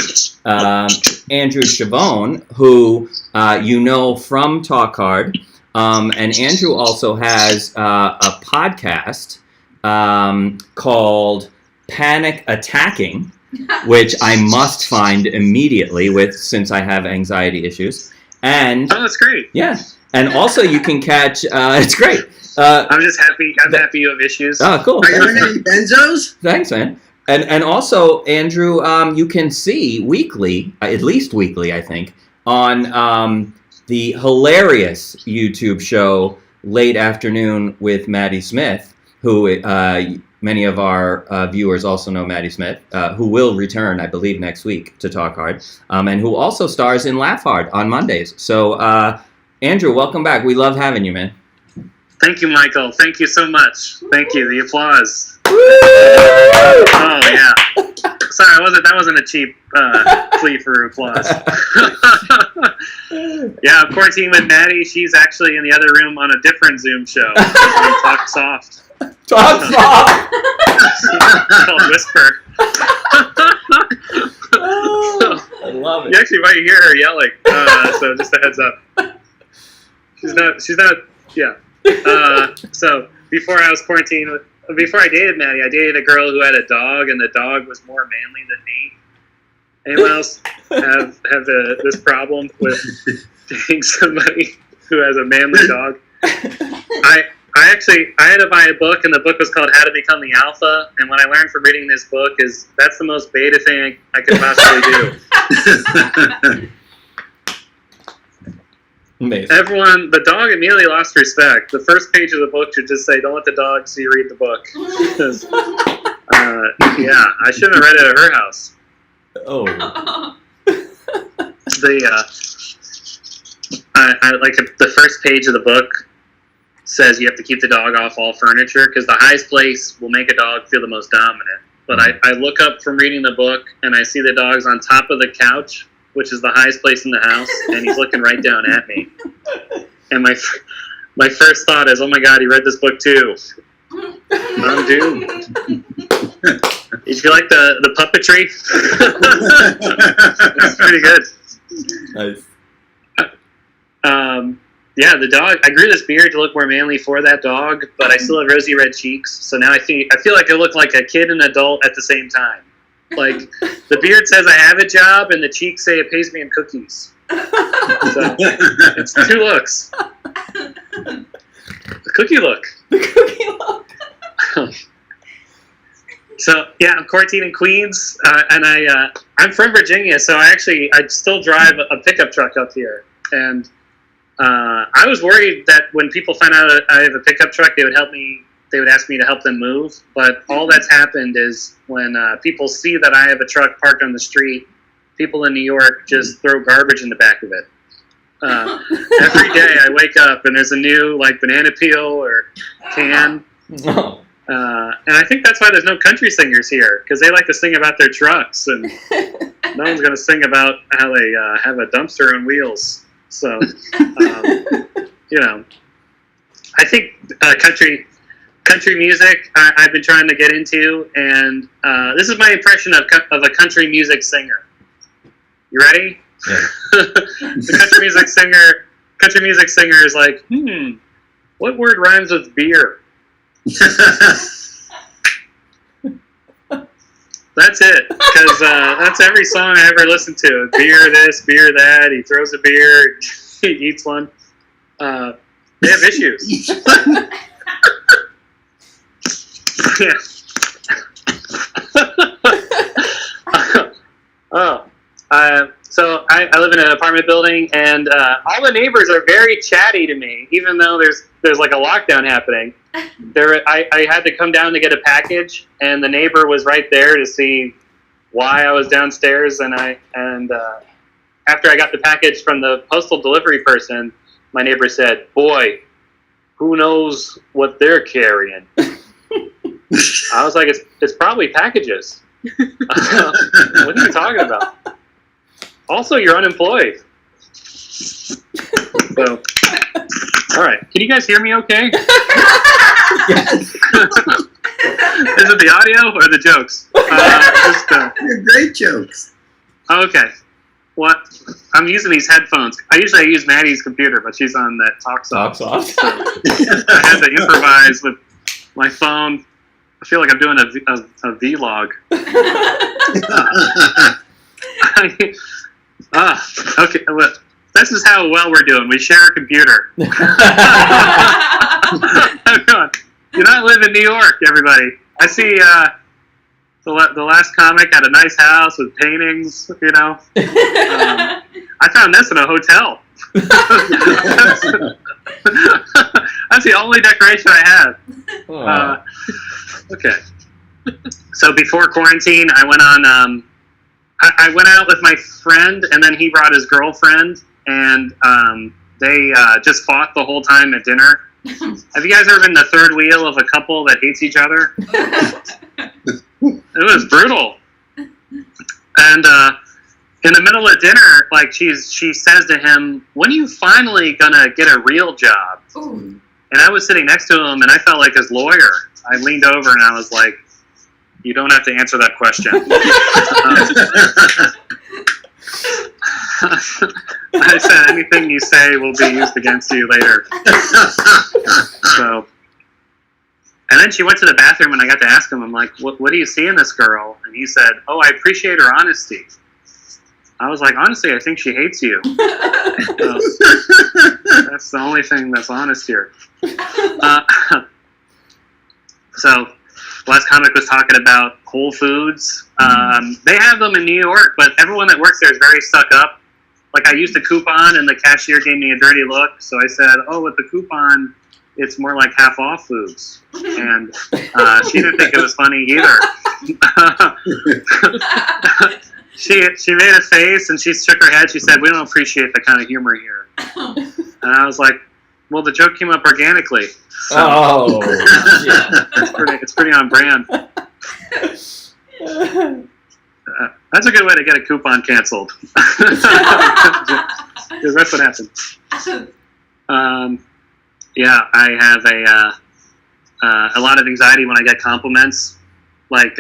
Andrew Chavone, who from Talk Hard. And Andrew also has a podcast called Panic Attacking, which I must find immediately since I have anxiety issues. And that's great. Yeah. And also, you can catch. It's great. I'm just happy. I'm happy you have issues. Oh, cool. Are you on any benzos? Thanks, man. And also, Andrew, you can see weekly, at least weekly, I think, on the hilarious YouTube show Late Afternoon with Maddie Smith, who many of our viewers also know Maddie Smith, who will return, I believe, next week to Talk Hard, and who also stars in Laugh Hard on Mondays. So, Andrew, welcome back. We love having you, man. Thank you, Michael. Thank you so much. Thank you. The applause. Woo! Oh yeah. Sorry, that wasn't a cheap plea for applause. Yeah, I'm quarantining with Maddie. She's actually in the other room on a different Zoom show. Talk Soft. Talk soft. It's called Whisper. I love You it. actually might hear her yelling. So just a heads up. She's not. Yeah. So before I was quarantined, before I dated Maddie, I dated a girl who had a dog, and the dog was more manly than me. Anyone else have this problem with dating somebody who has a manly dog? I had to buy a book, and the book was called How to Become the Alpha. And what I learned from reading this book is that's the most beta thing I could possibly do. Amazing. Everyone, the dog immediately lost respect. The first page of the book should just say, "Don't let the dog see you read the book." Because, yeah, I shouldn't have read it at her house. Oh. The first page of the book says you have to keep the dog off all furniture because the highest place will make a dog feel the most dominant. But I look up from reading the book and I see the dog's on top of the couch, which is the highest place in the house, and he's looking right down at me. And my first thought is, oh my God, he read this book too. I'm doomed. Did you like the puppetry? That's pretty good. Nice. Yeah, the dog. I grew this beard to look more manly for that dog, but I still have rosy red cheeks. So now I feel like I look like a kid and adult at the same time. Like the beard says I have a job, and the cheeks say it pays me in cookies. So it's two looks. The cookie look. The cookie look. So yeah, I'm quarantined in Queens, and I'm from Virginia, so I still drive a pickup truck up here, and I was worried that when people find out I have a pickup truck, they would ask me to help them move. But all that's happened is when people see that I have a truck parked on the street, people in New York just throw garbage in the back of it. Every day I wake up and there's a new banana peel or can. Oh. And I think that's why there's no country singers here, because they like to sing about their trucks, and no one's going to sing about how they have a dumpster on wheels. So, I think country music I've been trying to get into, and this is my impression of a country music singer. You ready? Yeah. The country music singer is like, what word rhymes with beer? That's it, because that's every song I ever listened to. Beer this, beer that. He throws a beer, he eats one. They have issues. Yeah. So I live in an apartment building, and all the neighbors are very chatty to me, even though there's like a lockdown happening. I had to come down to get a package, and the neighbor was right there to see why I was downstairs. And after I got the package from the postal delivery person, my neighbor said, "Boy, who knows what they're carrying?" I was like, "It's probably packages." What are you talking about? Also, you're unemployed. So, all right. Can you guys hear me okay? Yes. Is it the audio or the jokes? They're great jokes. Okay. What? I'm using these headphones. I use Maddie's computer, but she's on that TalkSoft. Talk So I had to improvise with my phone. I feel like I'm doing a vlog. Okay. This is how well we're doing. We share a computer. Do not live in New York, everybody. I see the last comic had a nice house with paintings, you know. I found this in a hotel. That's the only decoration I have. Okay. So before quarantine, I went on. I went out with my friend, and then he brought his girlfriend, and they just fought the whole time at dinner. Have you guys ever been the third wheel of a couple that hates each other? It was brutal. And in the middle of dinner, like she says to him, "When are you finally gonna get a real job?" Ooh. And I was sitting next to him, and I felt like his lawyer. I leaned over, and I was like, "You don't have to answer that question." I said, "Anything you say will be used against you later." So, and then she went to the bathroom, and I got to ask him, I'm like, what do you see in this girl? And he said, "Oh, I appreciate her honesty." I was like, "Honestly, I think she hates you." So, that's the only thing that's honest here. So, last comic was talking about Whole Foods. They have them in New York, but everyone that works there is very stuck up. Like, I used a coupon, and the cashier gave me a dirty look, so I said, "Oh, with the coupon, it's more like half off foods." And she didn't think it was funny either. She made a face, and she shook her head. She said, "We don't appreciate that kind of humor here." And I was like, "Well, the joke came up organically." So, it's pretty on brand. That's a good way to get a coupon canceled. Because that's what happened. Yeah, I have a lot of anxiety when I get compliments. Like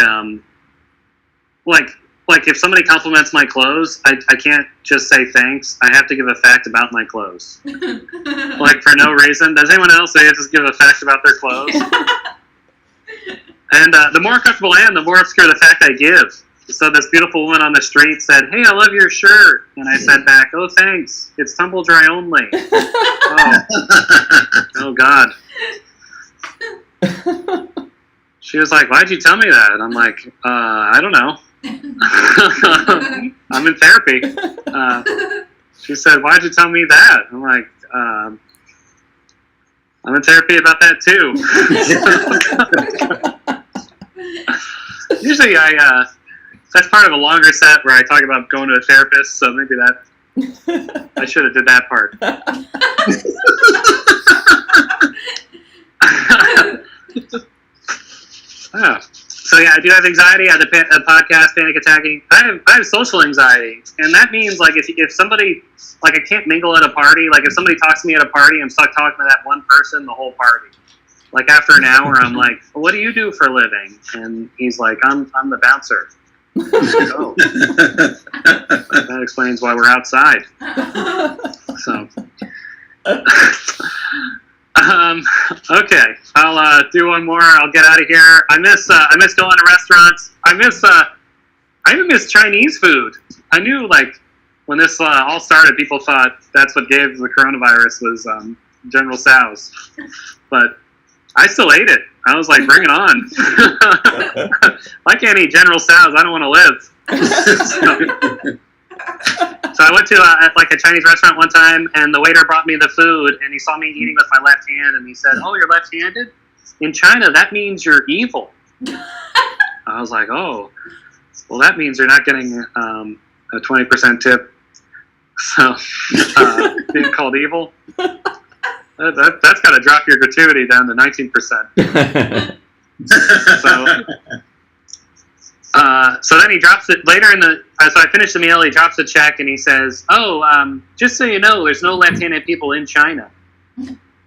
if somebody compliments my clothes, I can't just say thanks. I have to give a fact about my clothes. Like, for no reason. Does anyone else say just give a fact about their clothes? And the more comfortable I am, the more obscure the fact I give. So this beautiful woman on the street said, "Hey, I love your shirt." And I said back, "Oh, thanks. It's tumble dry only." Oh God. She was like, "Why'd you tell me that?" And I'm like, I don't know. I'm in therapy. She said, "Why'd you tell me that?" I'm like, I'm in therapy about that too. Usually that's part of a longer set where I talk about going to a therapist, so maybe I should have did that part. So yeah, I do have anxiety. I have the podcast, Panic Attacking. I have social anxiety, and that means like if somebody, like, I can't mingle at a party. Like, if somebody talks to me at a party, I'm stuck talking to that one person the whole party. Like, after an hour, I'm like, "Well, what do you do for a living?" And he's like, I'm the bouncer." Like, "Oh, that explains why we're outside." So, okay, I'll do one more. I'll get out of here. I miss going to restaurants. I even miss Chinese food. I knew, like, when this all started, people thought that's what gave the coronavirus was General Tso's, but I still ate it. I was like, "Bring it on." I can't eat General Tso's. I don't want to live. So I went to a Chinese restaurant one time, and the waiter brought me the food, and he saw me eating with my left hand, and he said, "Oh, you're left-handed? In China, that means you're evil." I was like, "Oh, well, that means you're not getting a 20% tip." So, being called evil, that's got to drop your gratuity down to 19%. So then he drops it later so I finished the meal, he drops the check, and he says, "Oh, just so you know, there's no left-handed people in China,"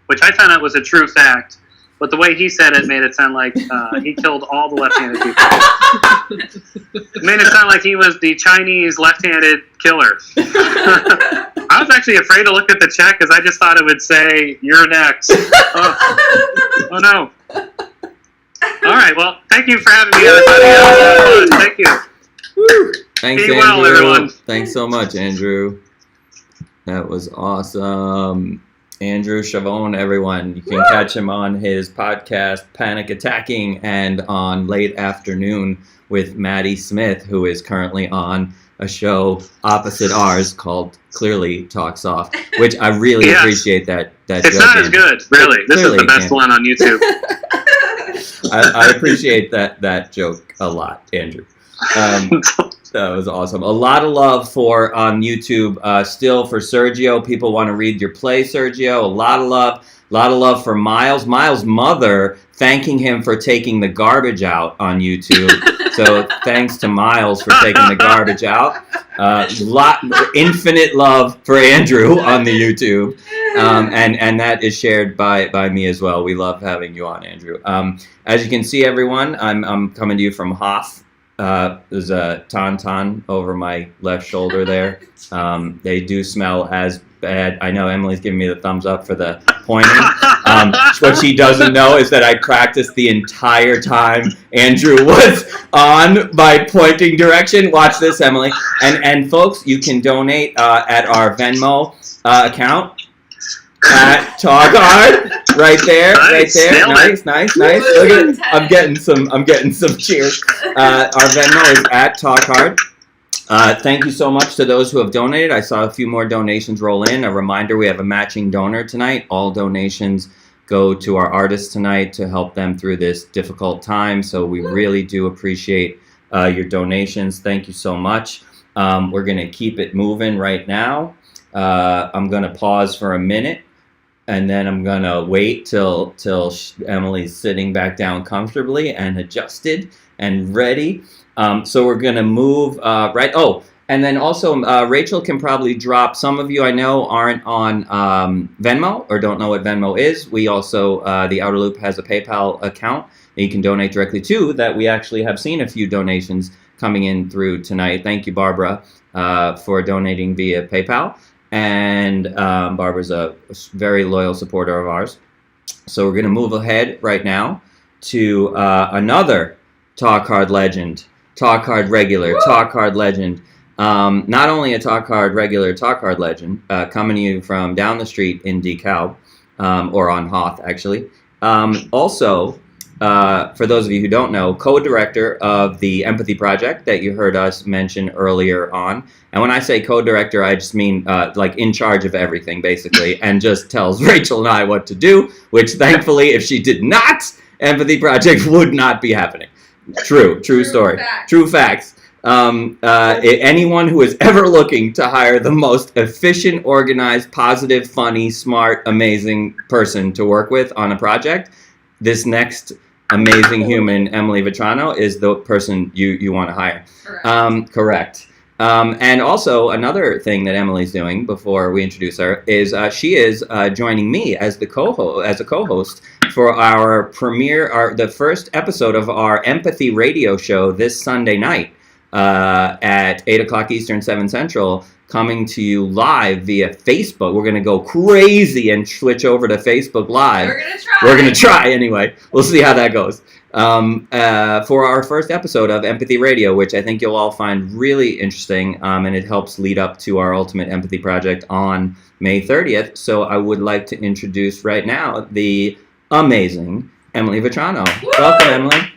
which I found out was a true fact, but the way he said it made it sound like he killed all the left-handed people. It made it sound like he was the Chinese left-handed killer. I was actually afraid to look at the check because I just thought it would say, "You're next." Oh no. All right, well, thank you for having me, everybody. Thank you. Thanks, Be Andrew. well, everyone. Thanks so much, Andrew. That was awesome. Andrew Chavon, everyone. You can catch him on his podcast, Panic Attacking, and on Late Afternoon with Maddie Smith, who is currently on a show opposite ours called Clearly Talk Soft, which I really Yes. appreciate that It's joke, not as Andrew. good, really. This is Clearly the best can't. one on YouTube. I appreciate that joke a lot, Andrew. That was awesome. A lot of love for on YouTube. Still for Sergio. People want to read your play, Sergio. A lot of love for Miles. Miles' mother thanking him for taking the garbage out on YouTube. So thanks to Miles for taking the garbage out. Infinite love for Andrew on the YouTube. And that is shared by me as well. We love having you on, Andrew. As you can see, everyone, I'm coming to you from Hoff. There's a tauntaun over my left shoulder there. They do smell as bad. I know Emily's giving me the thumbs up for the pointing. What she doesn't know is that I practiced the entire time Andrew was on by pointing direction. Watch this, Emily. And folks, you can donate at our Venmo account. At Talkhard, right there. Nice, nailed it. Nice. Look at it. I'm getting some cheers. Our Venmo is at Talkhard. Thank you so much to those who have donated. I saw a few more donations roll in. A reminder: we have a matching donor tonight. All donations go to our artists tonight to help them through this difficult time. So we really do appreciate your donations. Thank you so much. We're gonna keep it moving right now. I'm gonna pause for a minute. And then I'm gonna wait till Emily's sitting back down comfortably and adjusted and ready. So we're gonna move right. Oh, and then also Rachel can probably drop. Some of you I know aren't on Venmo or don't know what Venmo is. We also the Outer Loop has a PayPal account that you can donate directly to. That we actually have seen a few donations coming in through tonight. Thank you, Barbara, for donating via PayPal. And Barbara's a very loyal supporter of ours. So we're going to move ahead right now to another Talkhard legend, Talkhard regular, Talkhard legend. Not only a Talkhard regular, Talkhard legend, coming to you from down the street in DeKalb, or on Hoth, actually. Also, for those of you who don't know, co-director of the Empathy Project that you heard us mention earlier on. And when I say co-director, I just mean like in charge of everything, basically, and just tells Rachel and I what to do, which thankfully, if she did not, Empathy Project would not be happening. True story. True facts. Anyone who is ever looking to hire the most efficient, organized, positive, funny, smart, amazing person to work with on a project, this next amazing human, Emily Vitrano, is the person you want to hire. Correct. And also another thing that Emily's doing before we introduce her is she is joining me as a co-host for our premiere, the first episode of our Empathy radio show this Sunday night at 8 o'clock Eastern, 7 Central, coming to you live via Facebook. We're going to go crazy and switch over to Facebook Live. We're going to try anyway. We'll see how that goes. For our first episode of Empathy Radio, which I think you'll all find really interesting, and it helps lead up to our Ultimate Empathy Project on May 30th. So I would like to introduce right now the amazing Emily Vitrano. Welcome, Emily.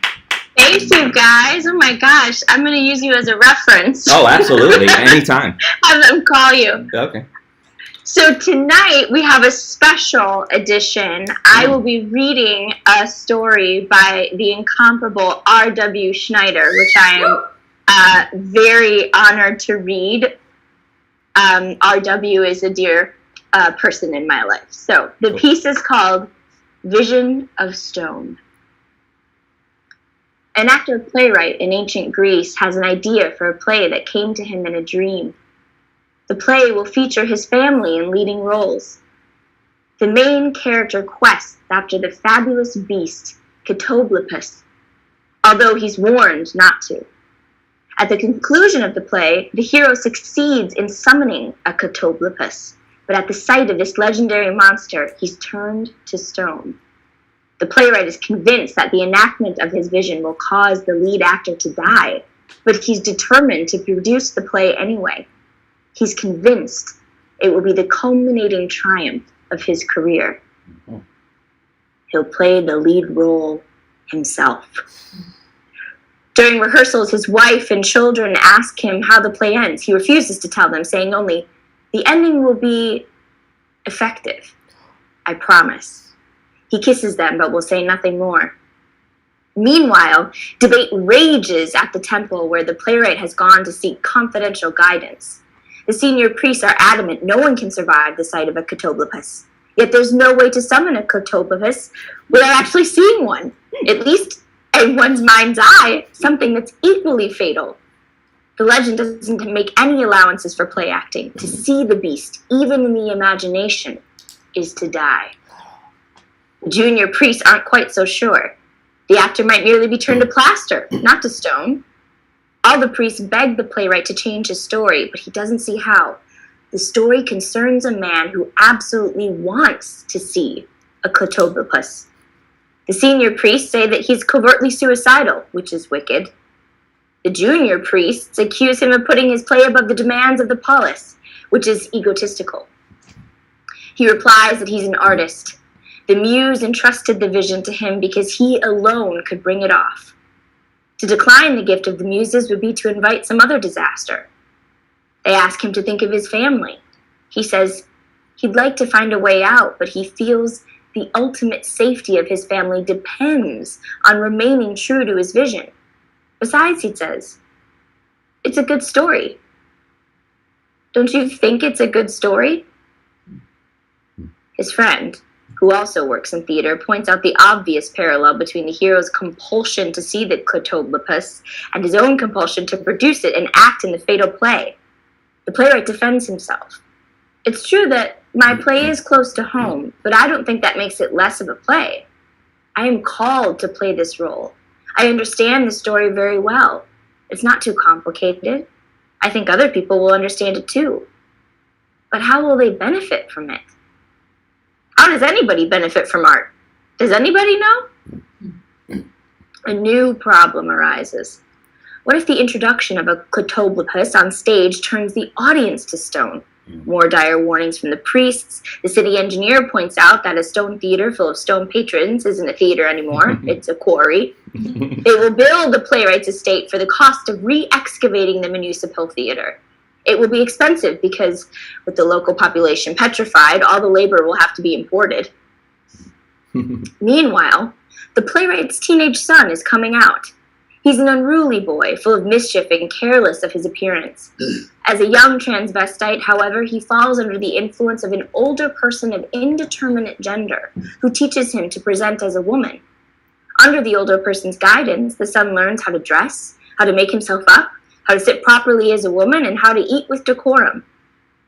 Thank you, guys. Oh my gosh, I'm going to use you as a reference. Oh, absolutely. Anytime. Have them call you. Okay. So tonight we have a special edition. I will be reading a story by the incomparable R.W. Schneider, which I am very honored to read. R.W. is a dear person in my life. So the piece is called Vision of Stone. An actor playwright in ancient Greece has an idea for a play that came to him in a dream. The play will feature his family in leading roles. The main character quests after the fabulous beast, Catoblepus, although he's warned not to. At the conclusion of the play, the hero succeeds in summoning a Catoblepus, but at the sight of this legendary monster, he's turned to stone. The playwright is convinced that the enactment of his vision will cause the lead actor to die, but he's determined to produce the play anyway. He's convinced It will be the culminating triumph of his career. He'll play the lead role himself. During rehearsals, his wife and children ask him how the play ends. He refuses to tell them, saying only, "The ending will be effective. I promise." He kisses them, but will say nothing more. Meanwhile, debate rages at the temple where the playwright has gone to seek confidential guidance. The senior priests are adamant no one can survive the sight of a Catoblepas. Yet there's no way to summon a Catoblepas without actually seeing one. At least in one's mind's eye, something that's equally fatal. The legend doesn't make any allowances for play acting. To see the beast, even in the imagination, is to die. The junior priests aren't quite so sure. The actor might merely be turned to plaster, not to stone. All the priests beg the playwright to change his story, but he doesn't see how. The story concerns a man who absolutely wants to see a Catoblepas. The senior priests say that he's covertly suicidal, which is wicked. The junior priests accuse him of putting his play above the demands of the polis, which is egotistical. He replies that he's an artist. The muse entrusted the vision to him because he alone could bring it off. To decline the gift of the muses would be to invite some other disaster. They ask him to think of his family. He says he'd like to find a way out, but he feels the ultimate safety of his family depends on remaining true to his vision. Besides, he says, it's a good story. Don't you think it's a good story? His friend, who also works in theater, points out the obvious parallel between the hero's compulsion to see the Catoblepas and his own compulsion to produce it and act in the fatal play. The playwright defends himself. It's true that my play is close to home, but I don't think that makes it less of a play. I am called to play this role. I understand the story very well. It's not too complicated. I think other people will understand it too. But how will they benefit from it? How does anybody benefit from art? Does anybody know? A new problem arises. What if the introduction of a Catoblepas on stage turns the audience to stone? More dire warnings from the priests. The city engineer points out that a stone theater full of stone patrons isn't a theater anymore. It's a quarry. They will build the playwright's estate for the cost of re-excavating the municipal theater. It will be expensive because, with the local population petrified, all the labor will have to be imported. Meanwhile, the playwright's teenage son is coming out. He's an unruly boy, full of mischief and careless of his appearance. As a young transvestite, however, he falls under the influence of an older person of indeterminate gender, who teaches him to present as a woman. Under the older person's guidance, the son learns how to dress, how to make himself up, how to sit properly as a woman, and how to eat with decorum.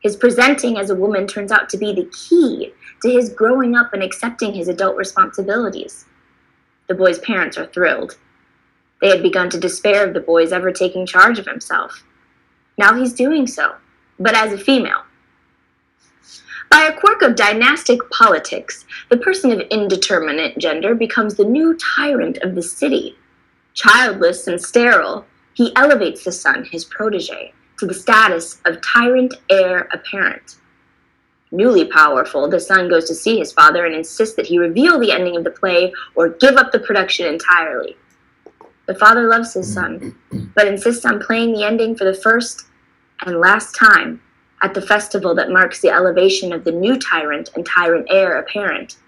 His presenting as a woman turns out to be the key to his growing up and accepting his adult responsibilities. The boy's parents are thrilled. They had begun to despair of the boy's ever taking charge of himself. Now he's doing so, but as a female. By a quirk of dynastic politics, the person of indeterminate gender becomes the new tyrant of the city. Childless and sterile, he elevates the son, his protege, to the status of tyrant heir apparent. Newly powerful, the son goes to see his father and insists that he reveal the ending of the play or give up the production entirely. The father loves his son, but insists on playing the ending for the first and last time at the festival that marks the elevation of the new tyrant and tyrant heir apparent.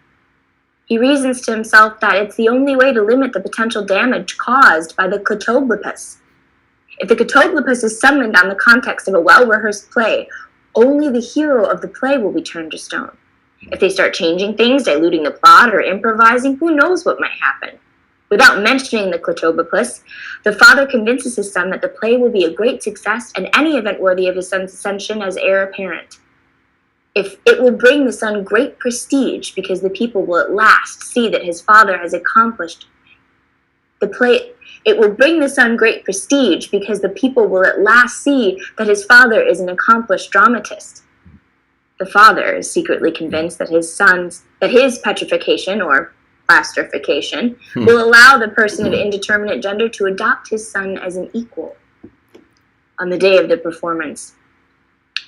He reasons to himself that it's the only way to limit the potential damage caused by the Catoblepas. If the Catoblepas is summoned on the context of a well-rehearsed play, only the hero of the play will be turned to stone. If they start changing things, diluting the plot, or improvising, who knows what might happen? Without mentioning the Catoblepas, the father convinces his son that the play will be a great success and any event worthy of his son's ascension as heir apparent. If it will bring the son great prestige because the people will at last see that his father has accomplished the play. It will bring the son great prestige because the people will at last see that his father is an accomplished dramatist. The father is secretly convinced that his petrification or plastification will allow the person of indeterminate gender to adopt his son as an equal. On the day of the performance,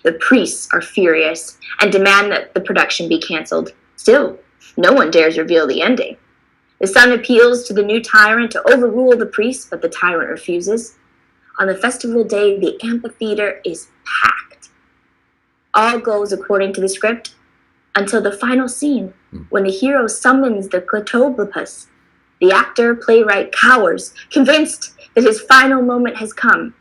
The priests are furious and demand that the production be canceled. Still, no one dares reveal the ending. The son appeals to the new tyrant to overrule the priests, but the tyrant refuses. On the festival day, the amphitheater is packed. All goes according to the script until the final scene, when the hero summons the Clotoblopus. The actor, playwright cowers, convinced that his final moment has come.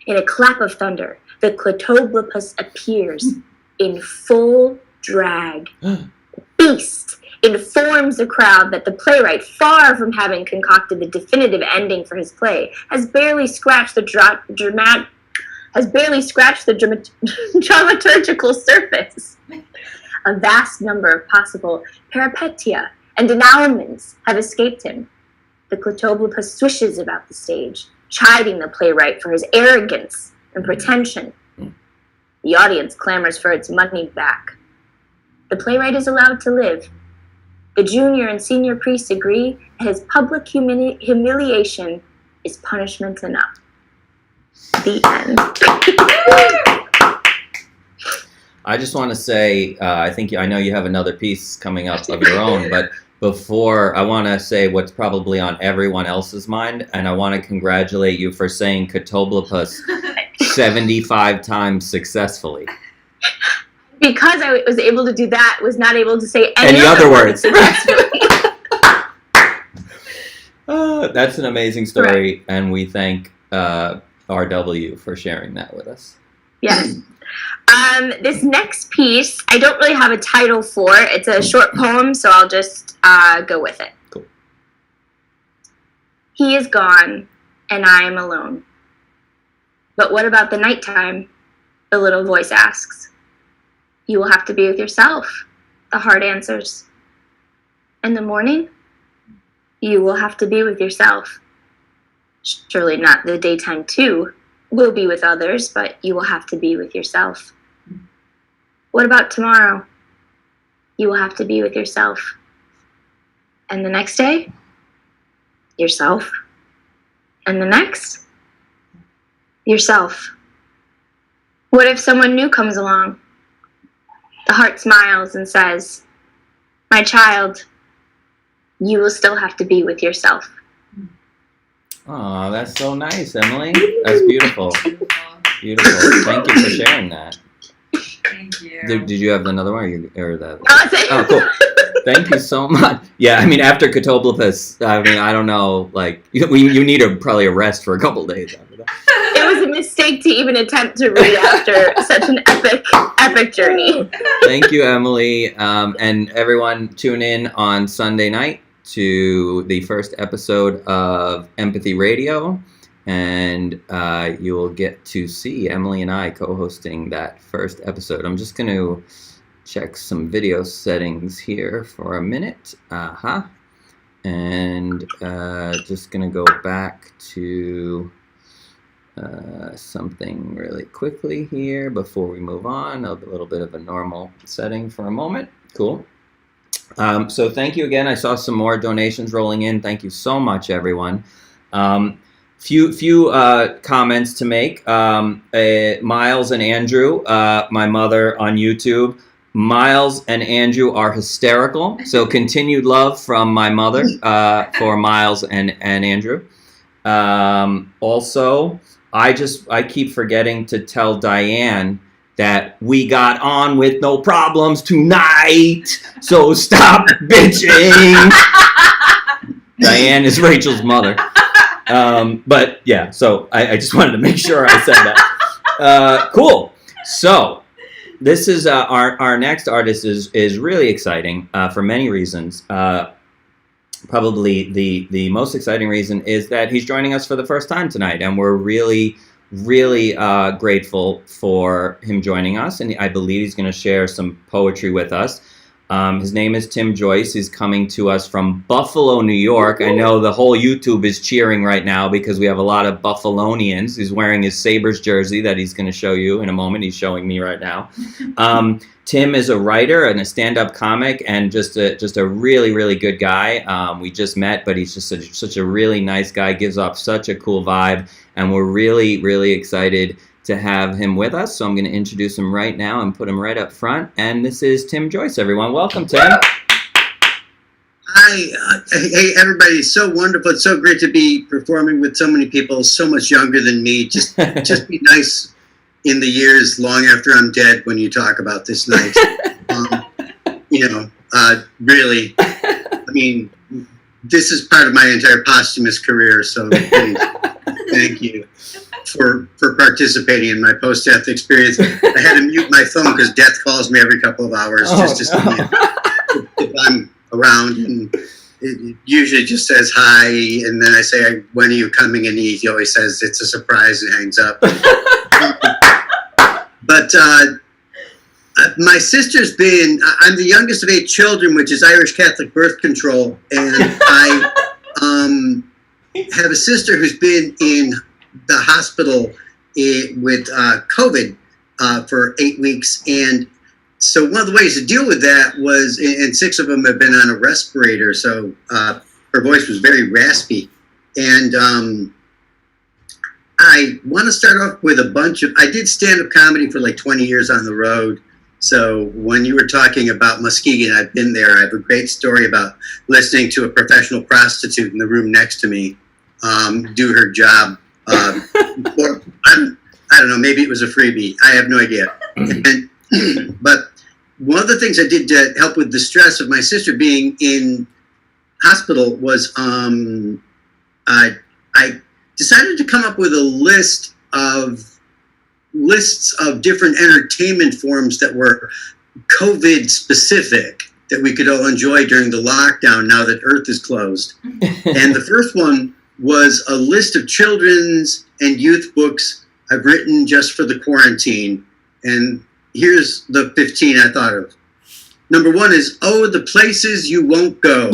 In a clap of thunder, the Clotoblopus appears in full drag. The beast informs the crowd that the playwright, far from having concocted the definitive ending for his play, has barely scratched the dramaturgical surface. A vast number of possible peripetia and denouements have escaped him. The Clotoblopus swishes about the stage, chiding the playwright for his arrogance and pretension. The audience clamors for its money back. The playwright is allowed to live. The junior and senior priests agree that his public humiliation is punishment enough. The end. I just want to say, I know you have another piece coming up of your own, but before, I want to say what's probably on everyone else's mind, and I want to congratulate you for saying Clotoblopus 75 times successfully. Because I was able to do that, was not able to say any other words. successfully. That's an amazing story, and we thank RW for sharing that with us. Yes. This next piece, I don't really have a title for. It's a short poem, so I'll just go with it. Cool. He is gone, and I am alone. But what about the nighttime? The little voice asks. You will have to be with yourself, the heart answers. In the morning, you will have to be with yourself. Surely not the daytime too. Will be with others, but you will have to be with yourself. What about tomorrow? You will have to be with yourself. And the next day? Yourself. And the next? Yourself. What if someone new comes along? The heart smiles and says, my child, you will still have to be with yourself. Oh, that's so nice, Emily. That's beautiful. Beautiful. Thank you for sharing that. Thank you. Did you have another one? That? Oh, Cool. Thank you so much. Yeah, I mean, after Clotoblopus, I don't know, like, you need probably a rest for a couple days after that. It was a mistake to even attempt to read after such an epic journey. Thank you, Emily. And everyone, tune in on Sunday night to the first episode of Empathy Radio, and you will get to see Emily and I co-hosting that first episode. I'm just going to check some video settings here for a minute. And just going to go back to something really quickly here before we move on. A little bit of a normal setting for a moment. Cool. So thank you again. I saw some more donations rolling in. Thank you so much, everyone. Few comments to make. Miles and Andrew, my mother on YouTube. Miles and Andrew are hysterical. So continued love from my mother for Miles and Andrew. Also, I keep forgetting to tell Diane that we got on with no problems tonight, so stop bitching. Diane is Rachel's mother. But yeah, so I just wanted to make sure I said that. Cool. So this is our next artist is really exciting for many reasons. Probably the most exciting reason is that he's joining us for the first time tonight, and we're really grateful for him joining us, and I believe he's going to share some poetry with us. His name is Tim Joyce. He's coming to us from Buffalo, New York. I know the whole YouTube is cheering right now because we have a lot of Buffalonians. He's wearing his Sabres jersey that he's going to show you in a moment. He's showing me right now. Tim is a writer and a stand-up comic, and just a really good guy. We just met, but he's just such a really nice guy. Gives off such a cool vibe, and we're really excited to have him with us. So I'm going to introduce him right now and put him right up front. And this is Tim Joyce, everyone. Welcome, Tim. Hi, hey everybody! It's so wonderful. It's so great to be performing with so many people so much younger than me. Just be nice in the years long after I'm dead when you talk about this night. Really. I mean, this is part of my entire posthumous career. So please, thank you for participating in my post-death experience. I had to mute my phone because death calls me every couple of hours just to see if I'm around, and it usually just says hi, and then I say, when are you coming? And he always says it's a surprise and hangs up. But my sister's I'm the youngest of 8 children, which is Irish Catholic birth control, and I have a sister who's been in the hospital with COVID for 8 weeks, and so one of the ways to deal with that was, and 6 of them have been on a respirator, so her voice was very raspy. And I want to start off with I did stand-up comedy for like 20 years on the road. So when you were talking about Muskegon, I've been there. I have a great story about listening to a professional prostitute in the room next to me do her job. Or, I don't know, maybe it was a freebie. I have no idea. But one of the things I did to help with the stress of my sister being in hospital was I decided to come up with a lists of different entertainment forms that were COVID specific that we could all enjoy during the lockdown now that Earth is closed. And the first one was a list of children's and youth books I've written just for the quarantine. And here's the 15 I thought of. Number 1 is, Oh, the Places You Won't Go.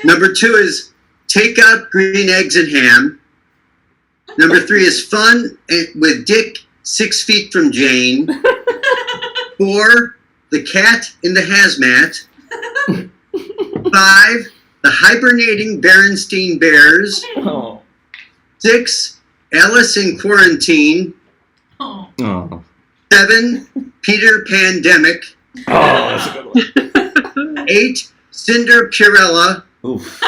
Number 2 is, Take Out Green Eggs and Ham. Number 3 is Fun with Dick 6 Feet from Jane. 4, The Cat in the Hazmat. 5, The Hibernating Berenstein Bears. 6, Alice in Quarantine. 7, Peter Pandemic. That's a good one. 8, Cinder Purella. Oof.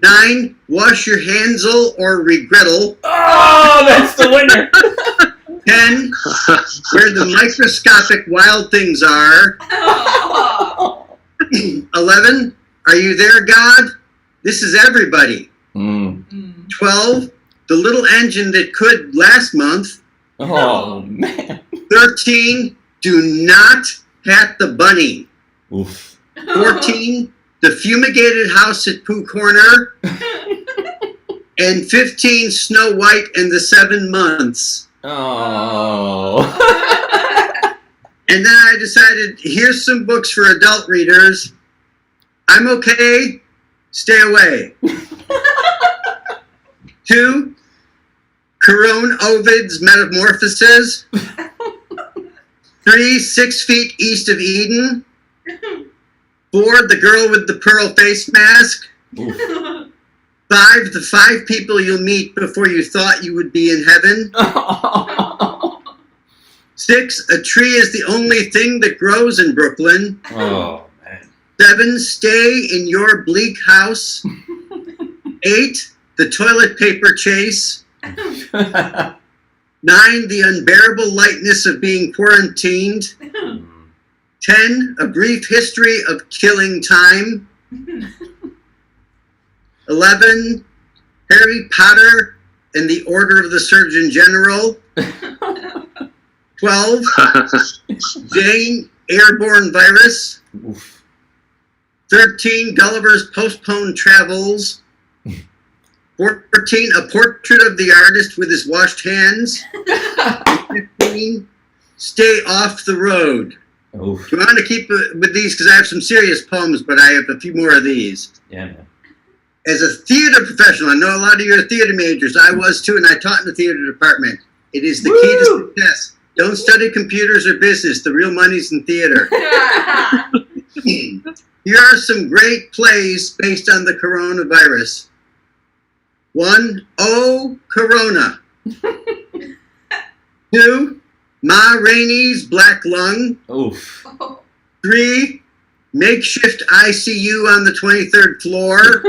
9, Wash Your Hansel or Regrettal. Oh, that's the winner. 10, Where the Microscopic Wild Things Are. 11, Are You There, God? This Is Everybody. 12, The Little Engine That Could Last Month. Oh, man. 13, Do Not Pat the Bunny. Oof. 14, The Fumigated House at Pooh Corner. And 15, Snow White and the 7 Months. Oh. And then I decided, here's some books for adult readers. I'm Okay, Stay Away. 2, Carone Ovid's Metamorphoses. 3, 6 Feet East of Eden. 4, The Girl with the Pearl Face Mask. Oof. 5, The 5 People You'll Meet Before You Thought You Would Be in Heaven. 6, A Tree Is the Only Thing That Grows in Brooklyn. Oh, man. 7, Stay in Your Bleak House. 8, The Toilet Paper Chase. 9, The Unbearable Lightness of Being Quarantined. 10, A Brief History of Killing Time. 11, Harry Potter and the Order of the Surgeon General. 12, Jane, Airborne Virus. Oof. 13, Gulliver's Postponed Travels. 14, A Portrait of the Artist with His Washed Hands. 15, Stay Off the Road. Oof. You want to keep with these because I have some serious poems, but I have a few more of these. Yeah, man. As a theater professional, I know a lot of you are theater majors. I was too, and I taught in the theater department. It is the key to success. Don't study computers or business. The real money's in theater. Here are some great plays based on the coronavirus. 1, Oh Corona. 2, Ma Rainey's Black Lung. Oof. 3, Makeshift ICU on the 23rd floor.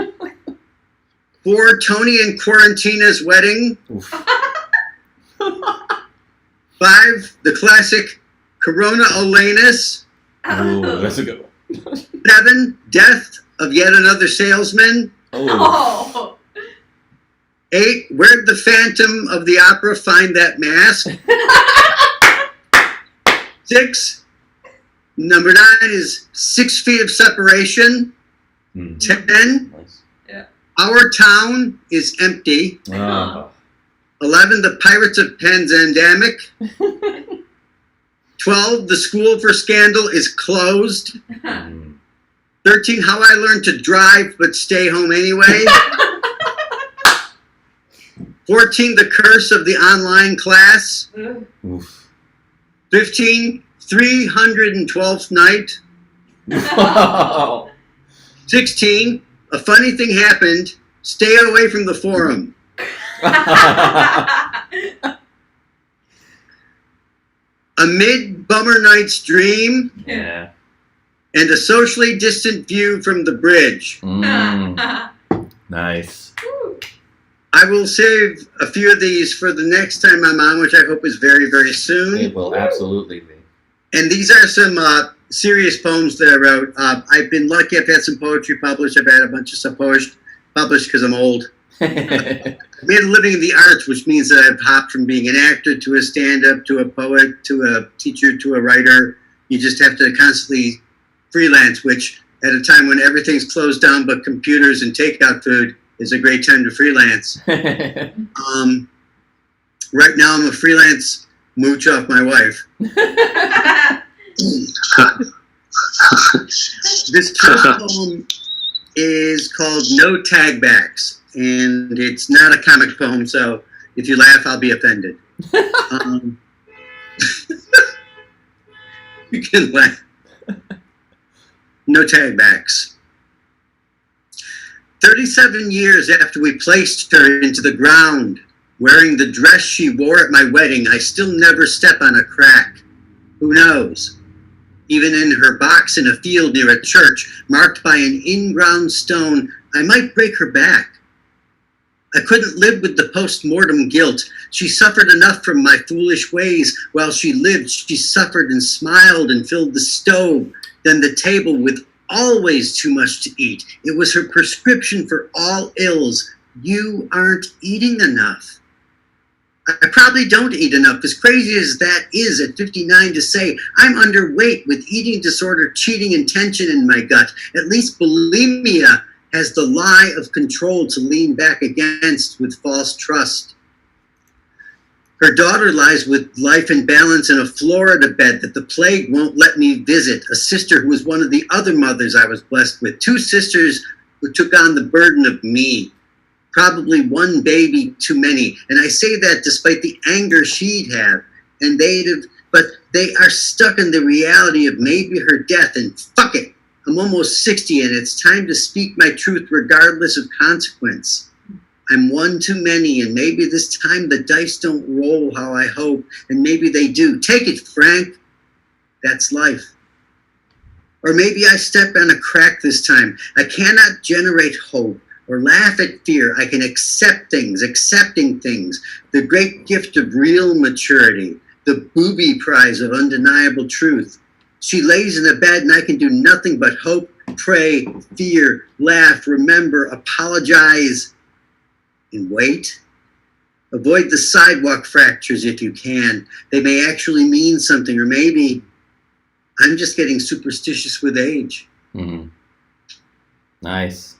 4, Tony and Quarantina's Wedding. Oof. 5, the classic Corona Olanus. Ooh, that's a good one. 7, Death of Yet Another Salesman. Oh. 8, Where'd the Phantom of the Opera find that mask? 6, number 9 is 6 Feet of Separation. Mm. 10, Nice. Our Town is Empty. Oh. 11, The Pirates of Pandemic. 12, The School for Scandal is closed. Mm. 13, How I Learned to Drive but Stay Home Anyway. 14, The Curse of the Online Class. Oof. 15, 312th Night. Wow. 16, A Funny Thing Happened. Stay away from the forum. A Mid-Bummer Night's Dream. Yeah. And A Socially Distant View from the Bridge. Mm. Nice. I will save a few of these for the next time I'm on, which I hope is very, very soon. It will absolutely be. And these are some serious poems that I wrote. I've been lucky. I've had some poetry published. I've had a bunch of stuff published because I'm old. I made a living in the arts, which means that I've hopped from being an actor to a stand-up to a poet to a teacher to a writer. You just have to constantly freelance, which at a time when everything's closed down but computers and takeout food is a great time to freelance. Right now I'm a freelance mooch off my wife. This first poem is called No Tagbacks, and it's not a comic poem, so if you laugh, I'll be offended. You can laugh. No tagbacks. 37 years after we placed her into the ground, wearing the dress she wore at my wedding, I still never step on a crack. Who knows? Even in her box in a field near a church, marked by an in-ground stone, I might break her back. I couldn't live with the post-mortem guilt. She suffered enough from my foolish ways. While she lived, she suffered and smiled and filled the stove, then the table with always too much to eat. It was her prescription for all ills. You aren't eating enough. I probably don't eat enough, as crazy as that is at 59 to say I'm underweight with eating disorder, cheating, and tension in my gut. At least bulimia has the lie of control to lean back against with false trust. Her daughter lies with life in balance in a Florida bed that the plague won't let me visit. A sister who was one of the other mothers I was blessed with. 2 sisters who took on the burden of me. Probably one baby too many. And I say that despite the anger she'd have. And but they are stuck in the reality of maybe her death, and fuck it. I'm almost 60 and it's time to speak my truth regardless of consequence. I'm one too many, and maybe this time the dice don't roll how I hope, and maybe they do. Take it, Frank. That's life. Or maybe I step on a crack this time. I cannot generate hope or laugh at fear. I can accept things, accepting things. The great gift of real maturity, the booby prize of undeniable truth. She lays in a bed and I can do nothing but hope, pray, fear, laugh, remember, apologize, and wait. Avoid the sidewalk fractures if you can. They may actually mean something, or maybe I'm just getting superstitious with age. Mm-hmm. Nice.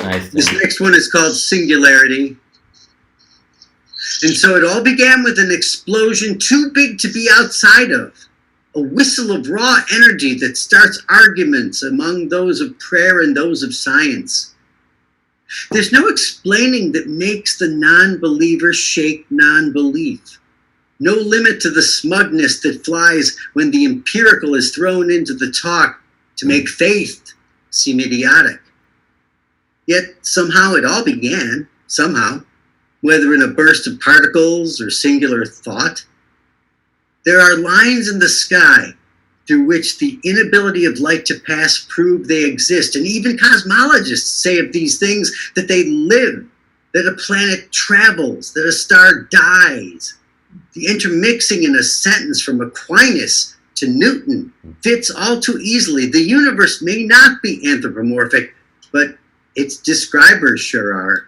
Nice. This next one is called Singularity. And so it all began with an explosion too big to be outside of. A whistle of raw energy that starts arguments among those of prayer and those of science. There's no explaining that makes the non-believer shake non-belief. No limit to the smugness that flies when the empirical is thrown into the talk to make faith seem idiotic. Yet somehow it all began, somehow, whether in a burst of particles or singular thought. There are lines in the sky through which the inability of light to pass prove they exist. And even cosmologists say of these things that they live, that a planet travels, that a star dies. The intermixing in a sentence from Aquinas to Newton fits all too easily. The universe may not be anthropomorphic, but its describers sure are.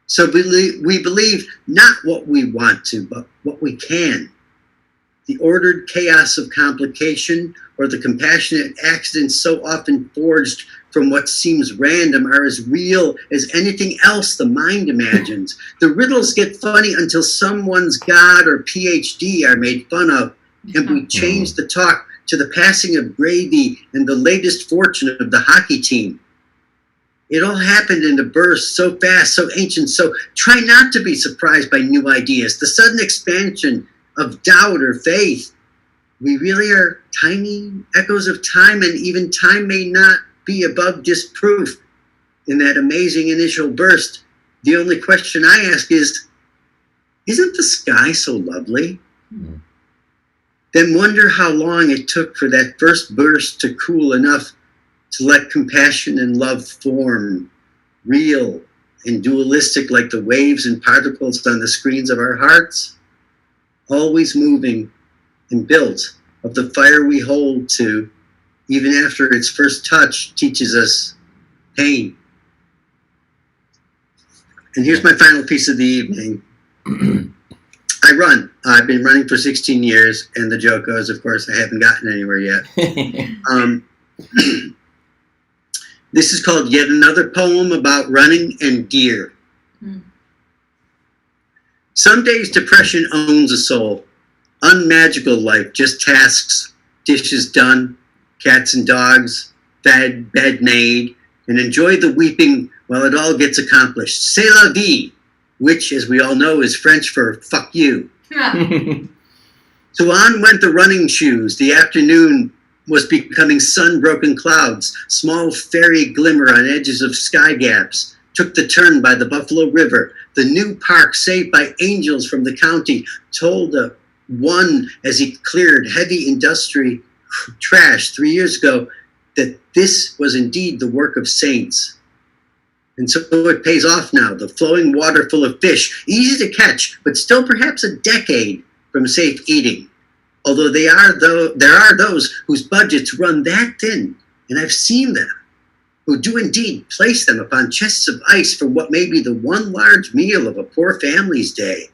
So we believe not what we want to, but what we can. The ordered chaos of complication or the compassionate accidents so often forged from what seems random are as real as anything else the mind imagines. The riddles get funny until someone's God or PhD are made fun of, and we change the talk to the passing of gravy and the latest fortune of the hockey team. It all happened in a burst, so fast, so ancient, so try not to be surprised by new ideas. The sudden expansion of doubt or faith. We really are tiny echoes of time, and even time may not be above disproof. In that amazing initial burst, the only question I ask is, isn't the sky so lovely? Then wonder how long it took for that first burst to cool enough to let compassion and love form, real and dualistic like the waves and particles on the screens of our hearts, always moving and built of the fire we hold to, even after its first touch teaches us pain. And here's my final piece of the evening. I run. I've been running for 16 years, and the joke goes, of course, I haven't gotten anywhere yet. This is called Yet Another Poem About Running and Deer. Some days depression owns a soul. Unmagical life, just tasks, dishes done, cats and dogs, fed, bed made, and enjoy the weeping while it all gets accomplished. C'est la vie, which, as we all know, is French for fuck you. So on went the running shoes. The afternoon was becoming sun-broken clouds, small fairy glimmer on edges of sky gaps, took the turn by the Buffalo River. The new park saved by angels from the county told one as he cleared heavy industry trash 3 years ago that this was indeed the work of saints. And so it pays off now, the flowing water full of fish, easy to catch, but still perhaps a decade from safe eating. Although there are those whose budgets run that thin, and I've seen them, who do indeed place them upon chests of ice for what may be the one large meal of a poor family's day.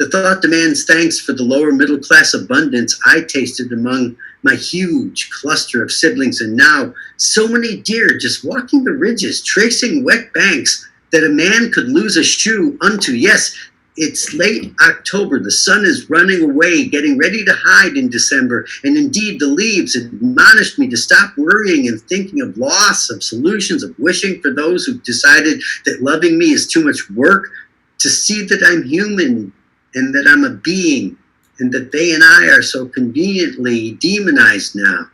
The thought demands thanks for the lower middle class abundance I tasted among my huge cluster of siblings, and now so many deer just walking the ridges, tracing wet banks that a man could lose a shoe unto. Yes, it's late October. The sun is running away, getting ready to hide in December. And indeed, the leaves admonished me to stop worrying and thinking of loss, of solutions, of wishing for those who've decided that loving me is too much work, to see that I'm human and that I'm a being, and that they and I are so conveniently demonized now.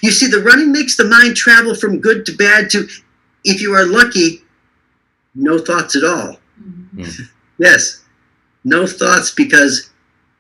You see, the running makes the mind travel from good to bad to, if you are lucky, no thoughts at all. Yes, no thoughts, because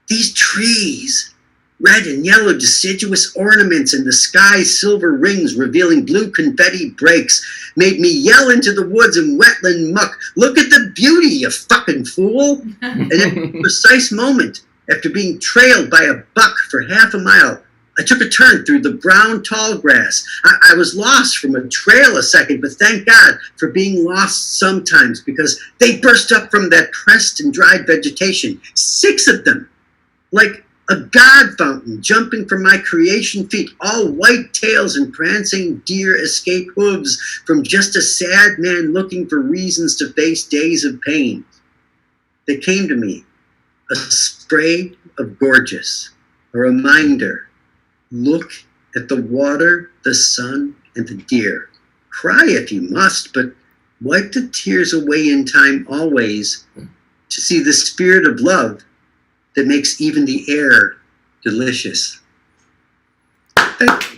these trees, red and yellow deciduous ornaments in the sky's silver rings revealing blue confetti breaks, made me yell into the woods and wetland muck, look at the beauty, you fucking fool! And at the precise moment, after being trailed by a buck for half a mile, I took a turn through the brown tall grass. I was lost from a trail a second, but thank God for being lost sometimes, because they burst up from that pressed and dried vegetation, 6 of them, like a god fountain jumping from my creation feet, all white tails and prancing deer escape hooves from just a sad man looking for reasons to face days of pain. They came to me, a spray of gorgeous, a reminder. Look at the water, the sun, and the deer. Cry if you must, but wipe the tears away in time always, to see the spirit of love that makes even the air delicious. Thank you.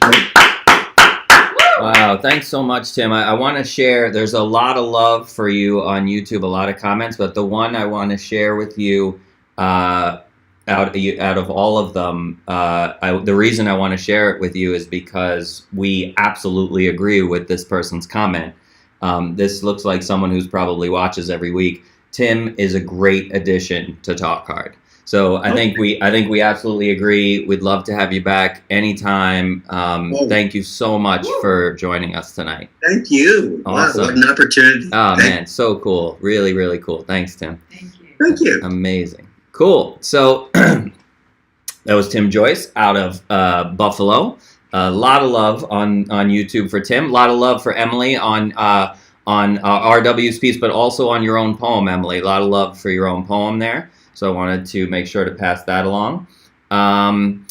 Wow. Wow, thanks so much, Tim. I want to share, there's a lot of love for you on YouTube, a lot of comments, but the one I want to share with you, out of all of them, the reason I want to share it with you is because we absolutely agree with this person's comment. This looks like someone who's probably watches every week. Tim is a great addition to Talk Hard. So I think we absolutely agree. We'd love to have you back anytime. Thank you so much for joining us tonight. Thank you. Awesome. Wow, what an opportunity. Oh man, so cool. Really, really cool. Thanks, Tim. Thank you. Thank you. Amazing. Cool. So that was Tim Joyce out of Buffalo. A lot of love on YouTube for Tim. A lot of love for Emily on RW's piece, but also on your own poem, Emily. A lot of love for your own poem there. So I wanted to make sure to pass that along. And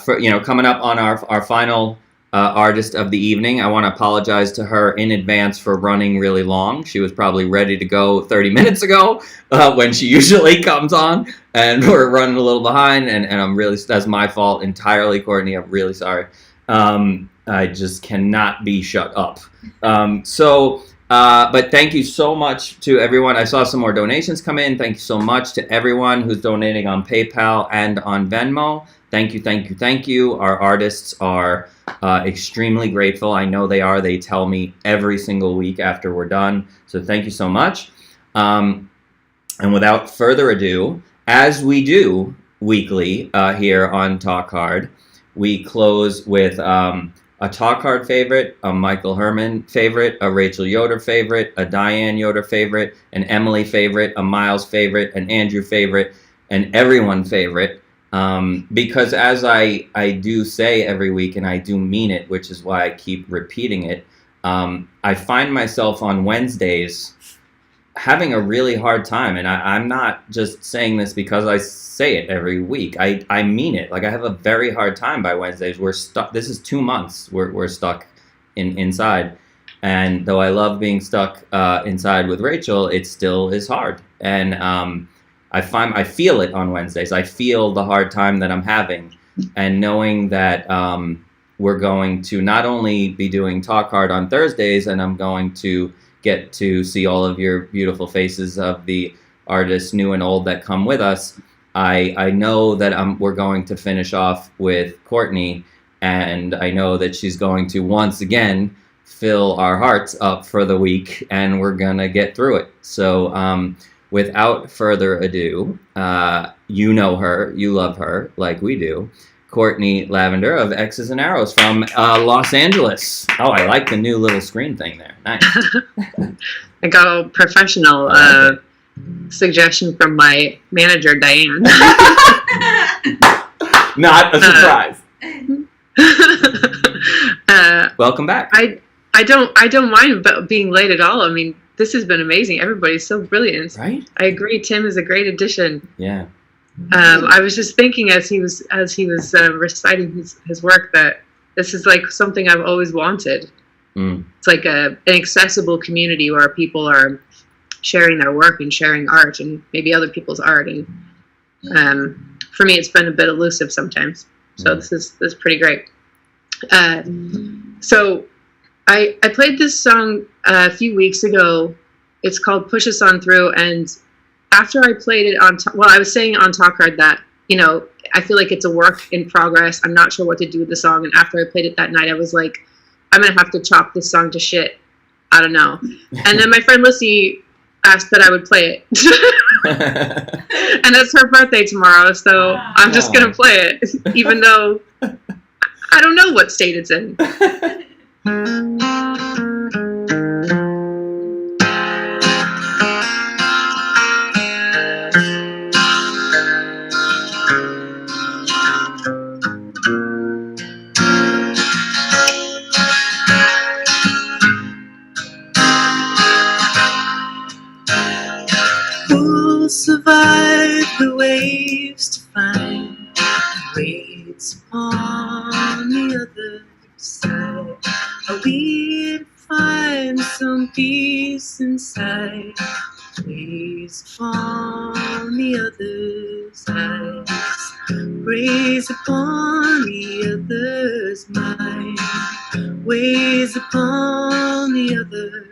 for coming up on our final artist of the evening, I want to apologize to her in advance for running really long. She was probably ready to go 30 minutes ago when she usually comes on, and we're running a little behind. And I'm really, that's my fault entirely, Courtney. I'm really sorry. I just cannot be shut up. But thank you so much to everyone. I saw some more donations come in. Thank you so much to everyone who's donating on PayPal and on Venmo. Thank you, thank you, thank you. Our artists are extremely grateful. I know they are. They tell me every single week after we're done. So thank you so much. And without further ado, as we do weekly here on Talk Hard, we close with a Talk Hard favorite, a Michael Herman favorite, a Rachel Yoder favorite, a Diane Yoder favorite, an Emily favorite, a Miles favorite, an Andrew favorite, an everyone favorite. Because as I do say every week, and I do mean it, which is why I keep repeating it, I find myself on Wednesdays having a really hard time. And I'm not just saying this because I say it every week. I mean it. Like, I have a very hard time by Wednesdays. We're stuck. This is 2 months. We're stuck inside. And though I love being stuck inside with Rachel, it still is hard. And I feel it on Wednesdays. I feel the hard time that I'm having. And knowing that we're going to not only be doing Talk Hard on Thursdays, and I'm going to get to see all of your beautiful faces of the artists, new and old, that come with us, I know that we're going to finish off with Courtney, and I know that she's going to once again fill our hearts up for the week, and we're gonna get through it. So without further ado, you know her, you love her like we do, Courtney Lavender of X's and Arrows from Los Angeles. Oh, I like the new little screen thing there. Nice. I got a professional suggestion from my manager, Diane. Not a surprise. Welcome back. I don't mind about being late at all. I mean, this has been amazing. Everybody's so brilliant. Right? I agree. Tim is a great addition. Yeah. I was just thinking as he was reciting his work that this is like something I've always wanted. It's like an accessible community where people are sharing their work and sharing art and maybe other people's art. And for me, it's been a bit elusive sometimes. So this is pretty great. So I played this song a few weeks ago. It's called Push Us On Through. And after I played it I was saying on Talk Hard that, I feel like it's a work in progress. I'm not sure what to do with the song. And after I played it that night, I was like, I'm going to have to chop this song to shit. I don't know. And then my friend Lissy asked that I would play it. And it's her birthday tomorrow, so I'm just going to play it, even though I don't know what state it's in. We'll survive the waves to find waves upon the other side. Are we to find some peace inside? Waves upon the other side. Raise upon the other's mind. weighs upon the other.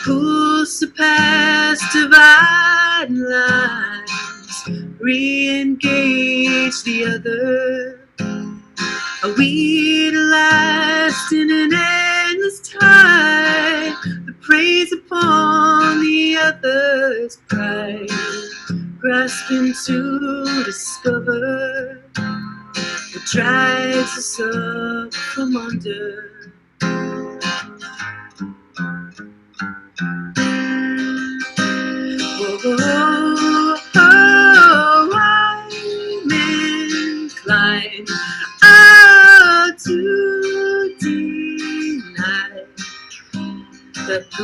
Who'll surpass dividing lines, re-engage the other? Are we to last in an endless tide that preys upon the other's pride, grasping to discover what drives us up from under? Oh, I'm inclined to deny that the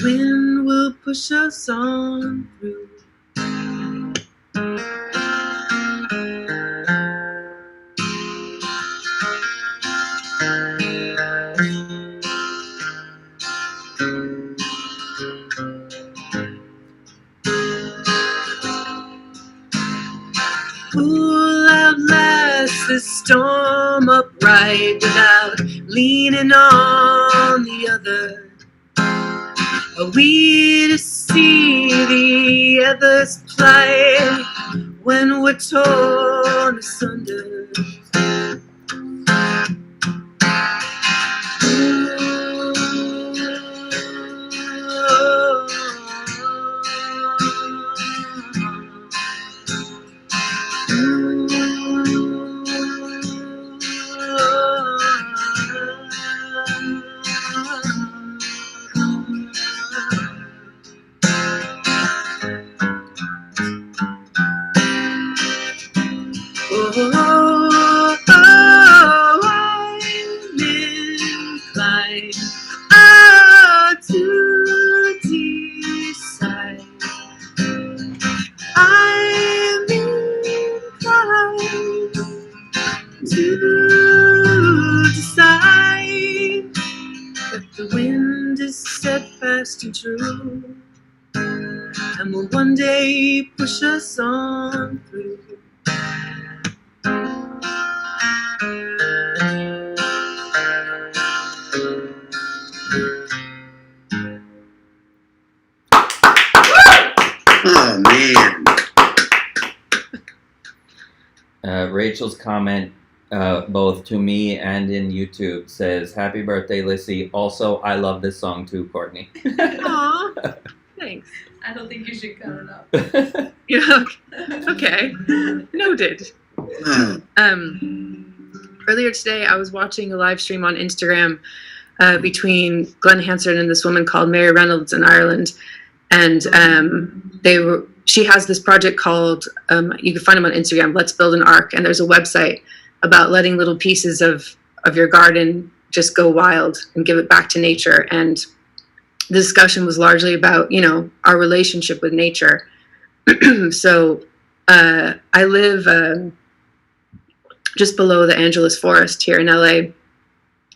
wind will push us on through. Who'll outlast the storm upright without leaning on the other? Are we to see the other's plight when we're torn asunder? And true, and will one day push us on through. Oh man. Rachel's comment, both to me and in YouTube, says, "Happy birthday, Lissy. Also, I love this song too, Courtney." Aw, thanks. I don't think you should cut it up. Yeah, okay. Noted. Oh, Earlier today, I was watching a live stream on Instagram between Glenn Hansard and this woman called Mary Reynolds in Ireland, and she has this project called, you can find them on Instagram, Let's Build an Ark, and there's a website about letting little pieces of your garden just go wild and give it back to nature. And the discussion was largely about, our relationship with nature. So I live just below the Angeles Forest here in LA,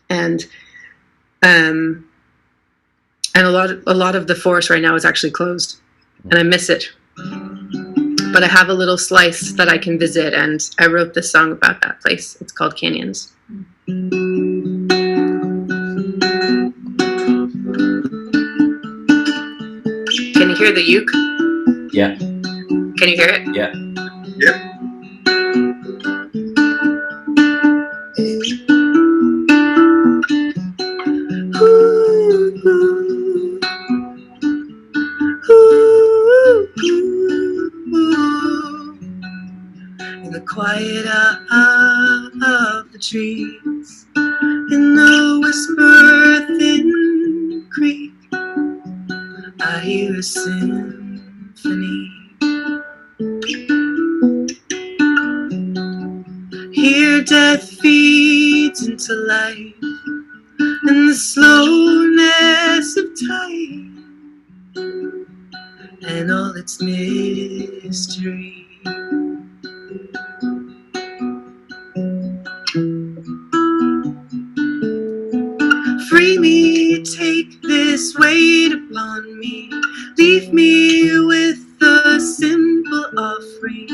and a lot of the forest right now is actually closed, and I miss it. But I have a little slice that I can visit, and I wrote this song about that place. It's called Canyons. Can you hear the uke? Yeah. Can you hear it? Yeah. yep. In the quiet of the trees, in the whisper thin creek, I hear a symphony. Here death feeds into life, and the slowness of time, and all its mystery. Free me, take this weight upon me, leave me with a simple offering.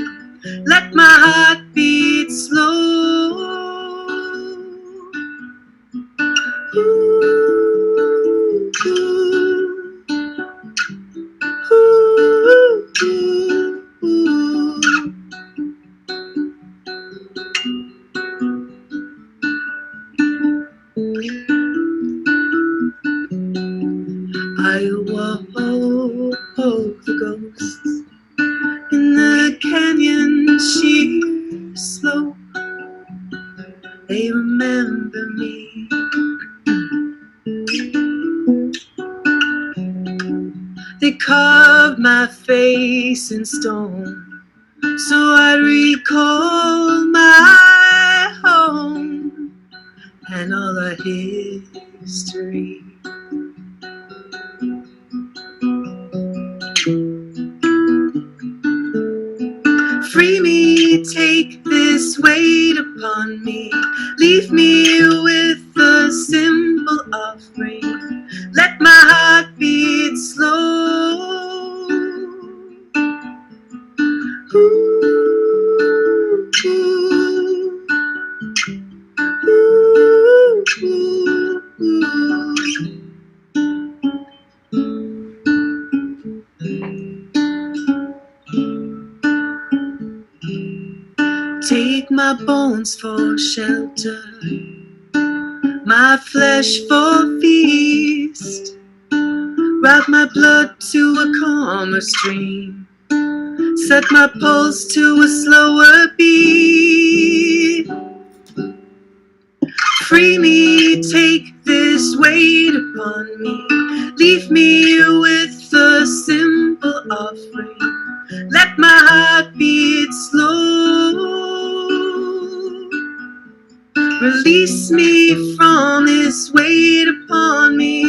Let my heart be I walk the ghosts in the canyon sheer slope. They remember me. They carved my face in stone, so I recall my home and all our history. Free me, take this weight upon me. Leave me with a simple offering. Let my heart beat slow. Ooh, ooh, ooh, ooh, Take my bones for shelter, my flesh for feast. Route my blood to a calmer stream, set my pulse to a slower beat. Free me, take this weight upon me. Leave me with a simple offering. Let my heart beat slow. Release me from this weight upon me.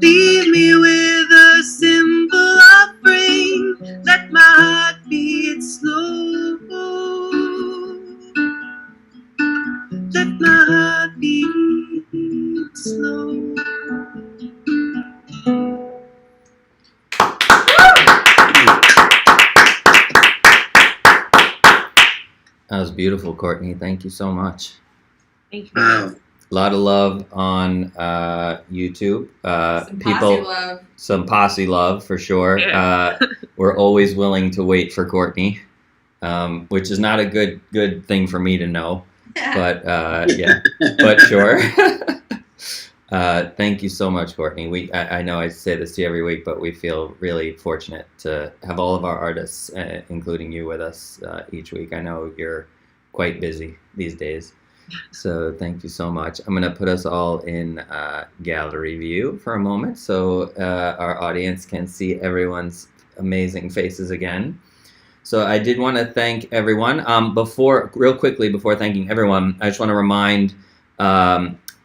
Leave me with a simple offering. Let my heart beat slow. Let my heart beat slow. That was beautiful, Courtney. Thank you so much. Thank you. Wow. A lot of love on YouTube. Some People, posse love. some posse love for sure. Yeah. We're always willing to wait for Courtney, which is not a good thing for me to know. But yeah, but sure. Thank you so much, Courtney. I know I say this to you every week, but we feel really fortunate to have all of our artists, including you, with us each week. I know you're quite busy these days, so thank you so much. I'm going to put us all in gallery view for a moment so our audience can see everyone's amazing faces again. So I did want to thank everyone. Real quickly, before thanking everyone, I just want to remind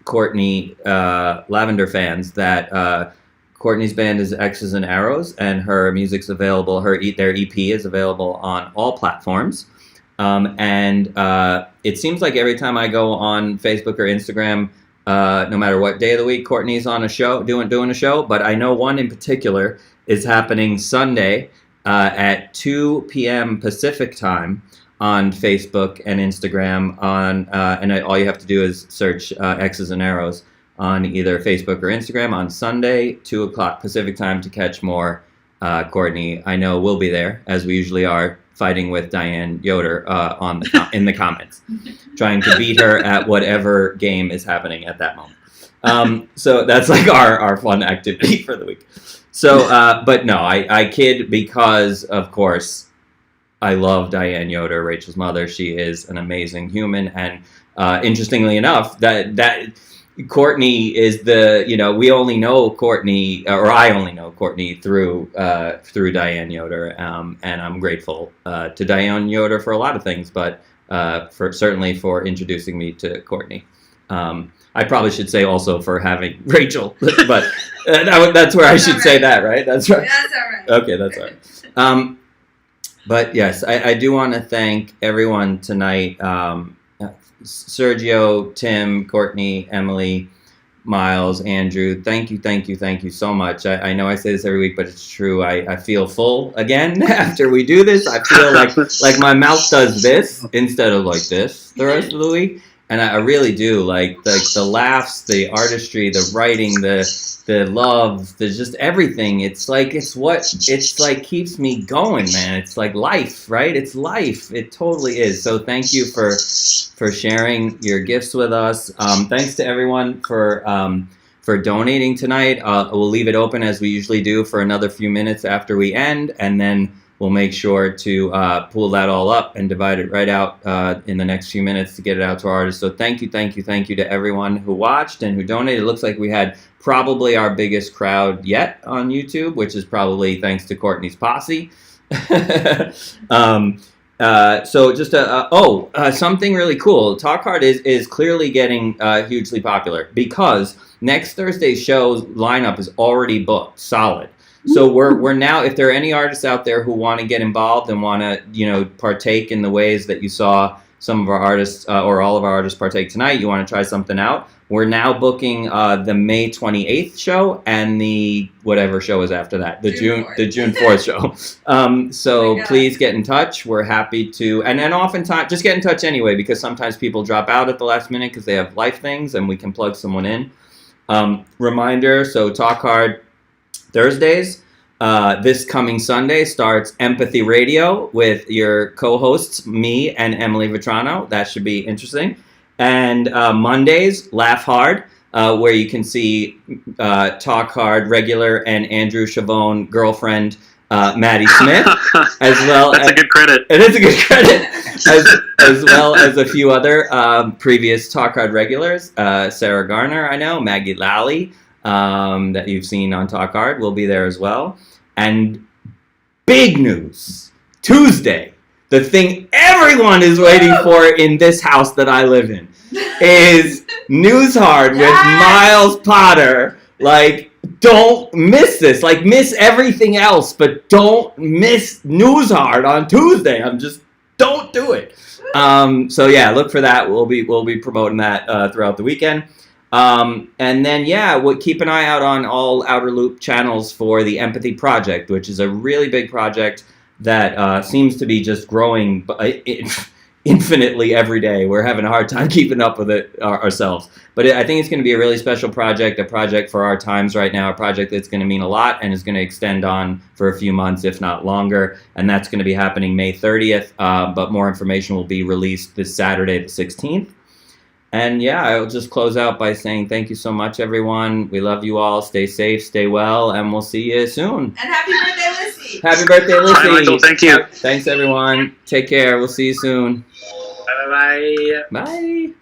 Courtney Lavender fans that Courtney's band is X's and Arrows, and her music's available. Their EP is available on all platforms. And it seems like every time I go on Facebook or Instagram, no matter what day of the week, Courtney's on a show, doing a show. But I know one in particular is happening Sunday at 2 p.m. Pacific time on Facebook and Instagram. And all you have to do is search X's and Arrows on either Facebook or Instagram on Sunday, 2 o'clock Pacific time, to catch more Courtney. I know we'll be there, as we usually are, fighting with Diane Yoder in the comments, trying to beat her at whatever game is happening at that moment. So that's like our fun activity for the week. So, but no, I kid because, of course, I love Diane Yoder, Rachel's mother. She is an amazing human, and interestingly enough, that Courtney is we only know Courtney, or I only know Courtney through Diane Yoder, and I'm grateful to Diane Yoder for a lot of things, but certainly for introducing me to Courtney. I probably should say also for having Rachel, but that's where I should say that, right? That's right. That's all right. Okay, that's all right. But yes, I do want to thank everyone tonight. Sergio, Tim, Courtney, Emily, Miles, Andrew, thank you so much. I know I say this every week, but it's true. I feel full again after we do this. I feel like my mouth does this instead of like this the rest of the week. and I really do like the laughs, the artistry, the writing, the love, the just everything. It's like keeps me going, man. It's like life, right? It's life. It totally is. So thank you for sharing your gifts with us. Thanks to everyone for donating tonight. We'll leave it open as we usually do for another few minutes after we end, and then we'll make sure to pull that all up and divide it right out in the next few minutes to get it out to our artists. So thank you to everyone who watched and who donated. It looks like we had probably our biggest crowd yet on YouTube, which is probably thanks to Courtney's posse. So just something really cool. Talk Hard is clearly getting hugely popular because next Thursday's show's lineup is already booked, solid. So we're now, if there are any artists out there who want to get involved and want to, partake in the ways that you saw some of our artists or all of our artists partake tonight, you want to try something out, we're now booking the May 28th show and the whatever show is after that, the June 4th show. So please get in touch. We're happy to, and then oftentimes, just get in touch anyway, because sometimes people drop out at the last minute because they have life things and we can plug someone in. Reminder, so Talk Hard Thursdays. This coming Sunday starts Empathy Radio with your co-hosts, me and Emily Vetrano. That should be interesting. And Mondays, Laugh Hard, where you can see Talk Hard regular and Andrew Chavone girlfriend, Maddie Smith, as well. That's a good credit. It is a good credit, as well as a few other previous Talk Hard regulars. Sarah Garner, I know, Maggie Lally, that you've seen on Talk Hard, will be there as well. And big news, Tuesday, the thing everyone is waiting for in this house that I live in, is News Hard with Miles Potter. Like, don't miss this. Like, miss everything else, but don't miss News Hard on Tuesday. Don't do it. So yeah, look for that. We'll be promoting that throughout the weekend. And then, we'll keep an eye out on all Outer Loop channels for the Empathy Project, which is a really big project that seems to be just growing infinitely every day. We're having a hard time keeping up with it ourselves. But I think it's going to be a really special project, a project for our times right now, a project that's going to mean a lot and is going to extend on for a few months, if not longer. And that's going to be happening May 30th, but more information will be released this Saturday, the 16th. And I'll just close out by saying thank you so much, everyone. We love you all. Stay safe, stay well, and we'll see you soon. And happy birthday, Lissy. Happy birthday, Lissy. Hi, Michael. Thank you. Thanks, everyone. Take care. We'll see you soon. Bye-bye. Bye.